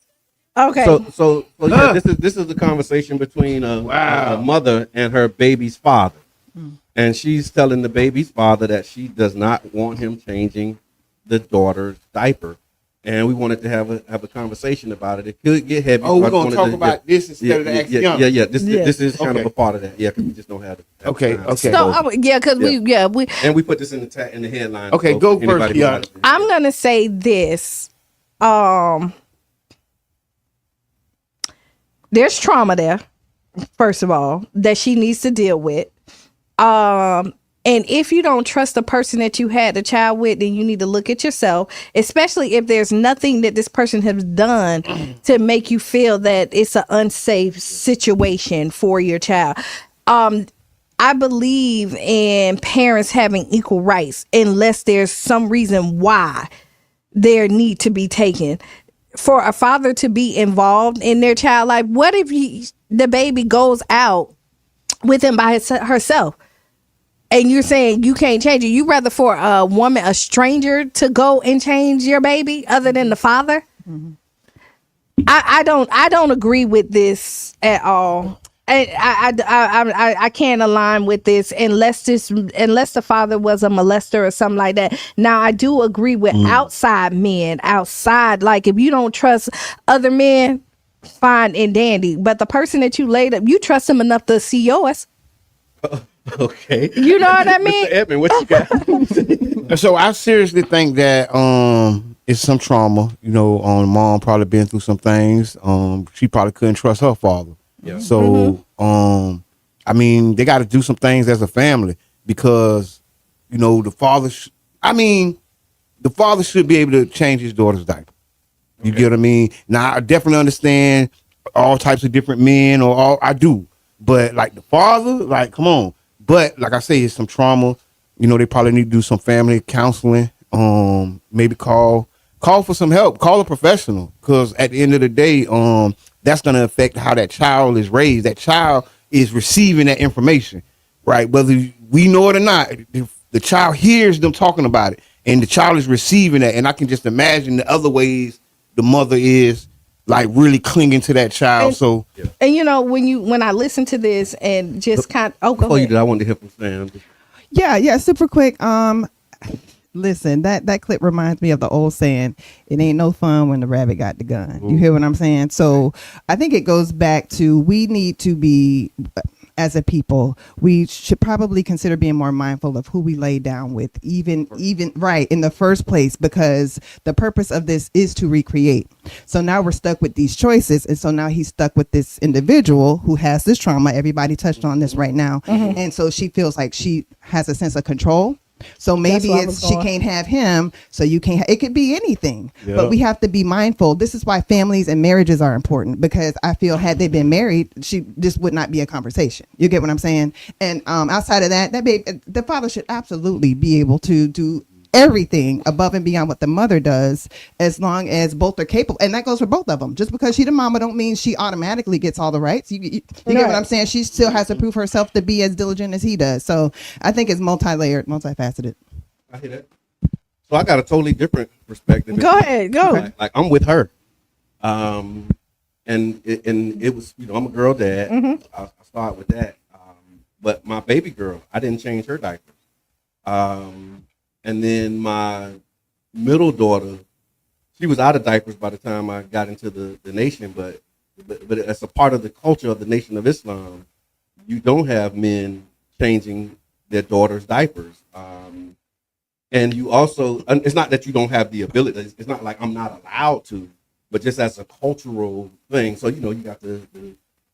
Okay. So yeah, this is the conversation between a mother and her baby's father, and she's telling the baby's father that she does not want him changing the daughter's diaper, and we wanted to have a conversation about it. It could get heavy. Oh, so we're I gonna wanted talk to- about this instead of the Qiana. yeah. This is kind of Okay. a part of that. Yeah, because we just don't have it. Okay. So yeah, because we And we put this in the headline. Okay, so go first, anybody who Qiana. wants to- I'm gonna say this. There's trauma there, first of all, that she needs to deal with. And if you don't trust the person that you had the child with, then you need to look at yourself, especially if there's nothing that this person has done to make you feel that it's an unsafe situation for your child. I believe in parents having equal rights unless there's some reason why there need to be taken. For a father to be involved in their child life, what if the baby goes out with him by herself? And you're saying you can't change it. You rather for a woman, a stranger, to go and change your baby other than the father? Mm-hmm. I don't agree with this at all. I can't align with this unless the father was a molester or something like that. Now I do agree with outside men, like if you don't trust other men, fine and dandy. But the person that you laid up, you trust him enough to see yours. Okay. You know what I mean? Mr. Edmund, what you got? So I seriously think that it's some trauma. You know, mom probably been through some things. She probably couldn't trust her father. Yeah. So I mean, they got to do some things as a family because you know the father. The father should be able to change his daughter's diaper. You get what I mean? Now I definitely understand all types of different men, I do, but like the father, like come on. But like I say, it's some trauma. You know, they probably need to do some family counseling. Maybe call for some help. Call a professional, because at the end of the day, that's going to affect how that child is raised. That child is receiving that information, right? Whether we know it or not, if the child hears them talking about it, and the child is receiving that. And I can just imagine the other ways the mother is like really clinging to that child. And you know, when I listen to this and just go Before you ahead. did, I wanted to hear from Sam. Yeah, super quick. Listen, that clip reminds me of the old saying, it ain't no fun when the rabbit got the gun. You hear what I'm saying? So I think it goes back to, we need to be, as a people, we should probably consider being more mindful of who we lay down with, even right in the first place, because the purpose of this is to recreate. So now we're stuck with these choices, and so now he's stuck with this individual who has this trauma. Everybody touched on this right now, and so she feels like she has a sense of control. So maybe it's she can't have him, so you can't. It could be anything, but we have to be mindful. This is why families and marriages are important, because I feel had they been married, this would not be a conversation. You get what I'm saying? And outside of that baby, the father should absolutely be able to do everything above and beyond what the mother does, as long as both are capable. And that goes for both of them. Just because she the mama don't mean she automatically gets all the rights. You get what I'm saying? She still has to prove herself to be as diligent as he does. So I think it's multi-layered, multifaceted. I hear that. So I got a totally different perspective. Go ahead, go. Like I'm with her, and it was, you know, I'm a girl dad. I start with that, but my baby girl, I didn't change her diapers. And then my middle daughter, she was out of diapers by the time I got into the nation, but as a part of the culture of the Nation of Islam, you don't have men changing their daughters' diapers. And you also, it's not that you don't have the ability, it's not like I'm not allowed to, but just as a cultural thing. So, you know, you got the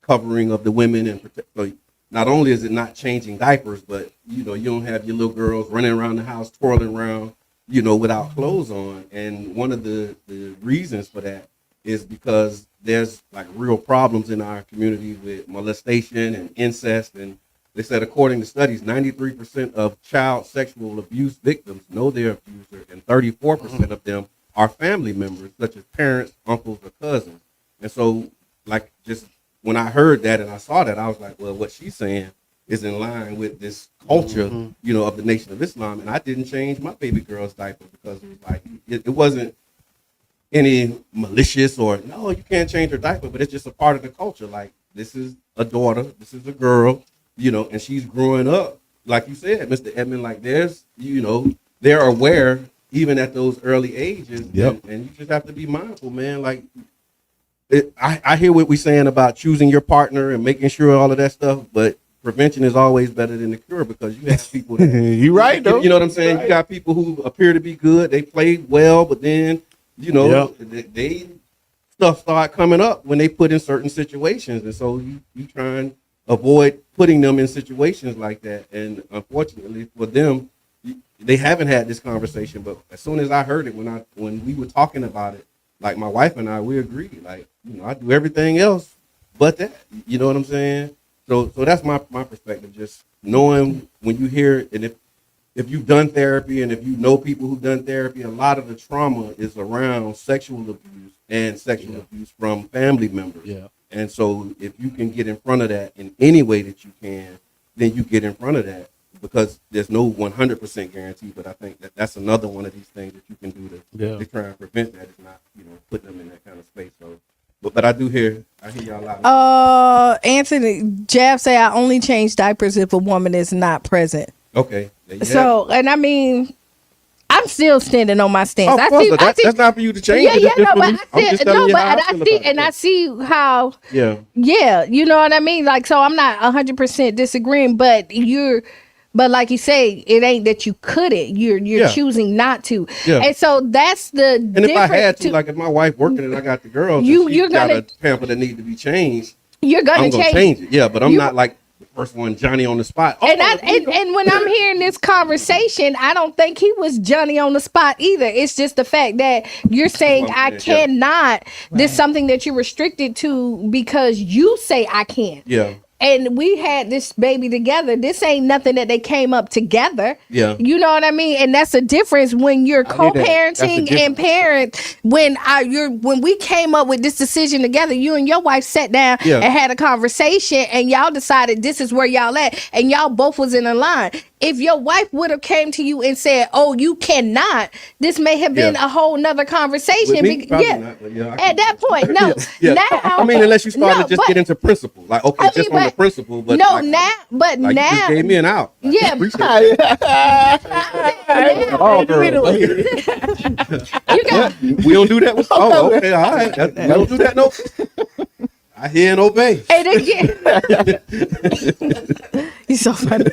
covering of the women and protect. So not only is it not changing diapers, but, you know, you don't have your little girls running around the house, twirling around, you know, without clothes on. And one of the reasons for that is because there's like real problems in our community with molestation and incest. And they said, according to studies, 93% of child sexual abuse victims know their abuser, and 34% of them are family members, such as parents, uncles, or cousins. And so, like, just when I heard that and I saw that, I was like, well, what she's saying is in line with this culture, you know, of the Nation of Islam. And I didn't change my baby girl's diaper because it was like, it wasn't, any malicious or no, you can't change her diaper, but it's just a part of the culture. Like, this is a daughter, this is a girl, and she's growing up, like you said, Mr. Edmond, like they're aware even at those early ages. Yep. And you just have to be mindful, man. Like, I hear what we're saying about choosing your partner and making sure all of that stuff, but prevention is always better than the cure, because you have people that You right though. you know what I'm saying? You got people who appear to be good, they play well, but then they stuff start coming up when they put in certain situations, and so you try and avoid putting them in situations like that. And unfortunately for them, they haven't had this conversation. But as soon as I heard it, when we were talking about it, like my wife and I, we agreed. Like, I do everything else but that. You know what I'm saying? So that's my perspective. Just knowing when you hear it, and if you've done therapy, and if you know people who've done therapy, a lot of the trauma is around sexual abuse and sexual abuse from family members. Yeah. And so if you can get in front of that in any way that you can, then you get in front of that, because there's no 100% guarantee. But I think that's another one of these things that you can do to try and prevent that. It's not, putting them in that kind of space. So, but I hear y'all loud. Anthony Jab say I only change diapers if a woman is not present. Okay. There you have So, and I mean, I'm still standing on my stance. it. Of course, that's not for you to change. Yeah, It's no, just for but me. I'm just telling you how I feel about it. I see how. Yeah. You know what I mean. Like, so I'm not 100% disagreeing, but like you say, it ain't that you couldn't. You're choosing not to. Yeah. And so that's the. And if I had to, like if my wife working and I got the girls, you're got a pamper that need to be changed. You're gonna change it. Yeah, but I'm not like the first one, Johnny on the spot. And when I'm hearing this conversation, I don't think he was Johnny on the spot either. It's just the fact that you're saying I cannot. This is something that you're restricted to because you say I can't. Yeah. And we had this baby together. This ain't nothing that they came up together. Yeah. You know what I mean? And that's a difference when you're co-parenting and parent. When we came up with this decision together, you and your wife sat down and had a conversation, and y'all decided this is where y'all at, and y'all both was in a line. If your wife would have came to you and said, "Oh, you cannot," this may have been a whole nother conversation. With me, not, but At that point, no. Now, I mean, unless you start to just get into principle, like on the principle, but no, like, now, but like now you just gave me an out. Like, yeah. We don't do that. Okay, all right. We don't do that. No. I hear and obey. And again, you're so funny.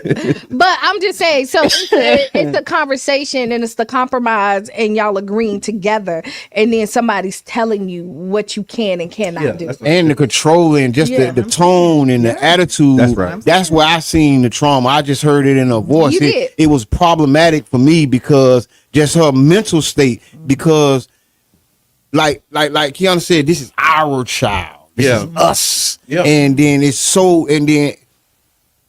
But I'm just saying, so it's the conversation and it's the compromise, and y'all agreeing together, and then somebody's telling you what you can and cannot do. And the control and just the tone and the attitude. That's right. That's where I seen the trauma. I just heard it in her voice. You did. It was problematic for me because just her mental state, because like Qiana said, this is our child. This is us. Yeah. And then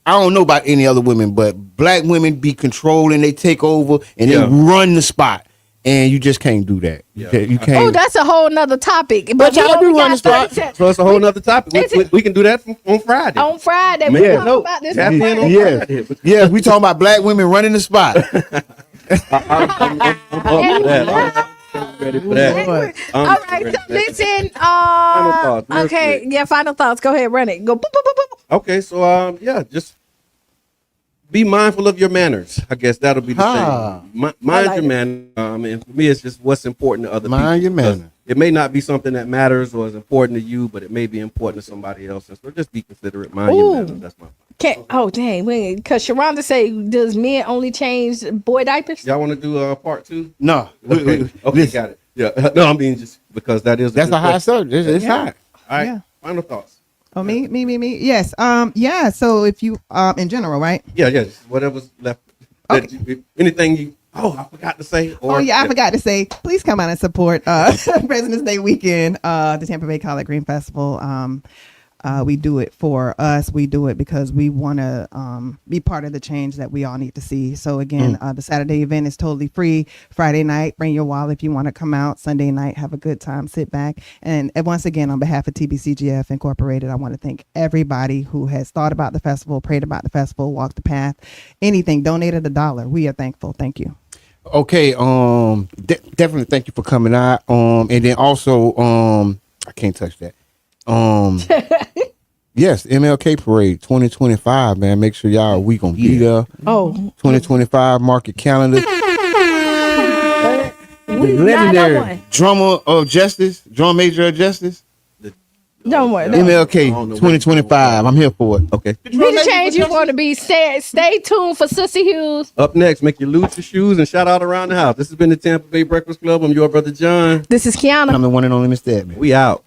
I don't know about any other women, but black women be controlling, they take over and they run the spot. And you just can't do that. Yeah. You can't. Oh, that's a whole nother topic. But y'all do run the spot. So it's a whole nother topic. We can do that on Friday. On Friday. We talk about this on Friday. Yes, we talking about black women running the spot. I'm ready for that. All right, so listen. Final thoughts. Okay, final thoughts. Go ahead, run it. Go. Boop, boop, boop, boop. Okay, so just be mindful of your manners. I guess that'll be the thing. Mind your manners. And for me, it's just what's important to other people. Mind your manners. It may not be something that matters or is important to you, but it may be important to somebody else. And so just be considerate. Mind your manners. That's my point. Oh, dang. Because Sharonda say, does men only change boy diapers? Y'all want to do part 2? No. Okay, got it. Yeah. No, I mean, just because that's a high subject. It's high. All right. Final thoughts. Oh, me. Yes. So if you, in general, right? Yeah. Just whatever's left. Okay. Anything you. Oh, I forgot to say. I forgot to say. Please come out and support President's Day weekend, the Tampa Bay Collard Green Festival. We do it for us. We do it because we want to be part of the change that we all need to see. So again, the Saturday event is totally free. Friday night, bring your wallet if you want to come out. Sunday night, have a good time, sit back. And once again, on behalf of TBCGF Incorporated, I want to thank everybody who has thought about the festival, prayed about the festival, walked the path, anything, donated $1. We are thankful. Thank you. Okay, definitely thank you for coming out. And then also, I can't touch that. Yes, MLK Parade 2025, man. Make sure we gonna be there. Oh, 2025, mark your calendar. The legendary drummer of justice, drum major of justice. don't worry. MLK 2025. I'm here for it. Okay. Be the change you want to be. Stay tuned for Sissy Hughes. Up next, make you lose your shoes and shout out around the house. This has been the Tampa Bay Breakfast Club. I'm your brother John. This is Qiana. I'm the one and only Mr. Edmund. We out.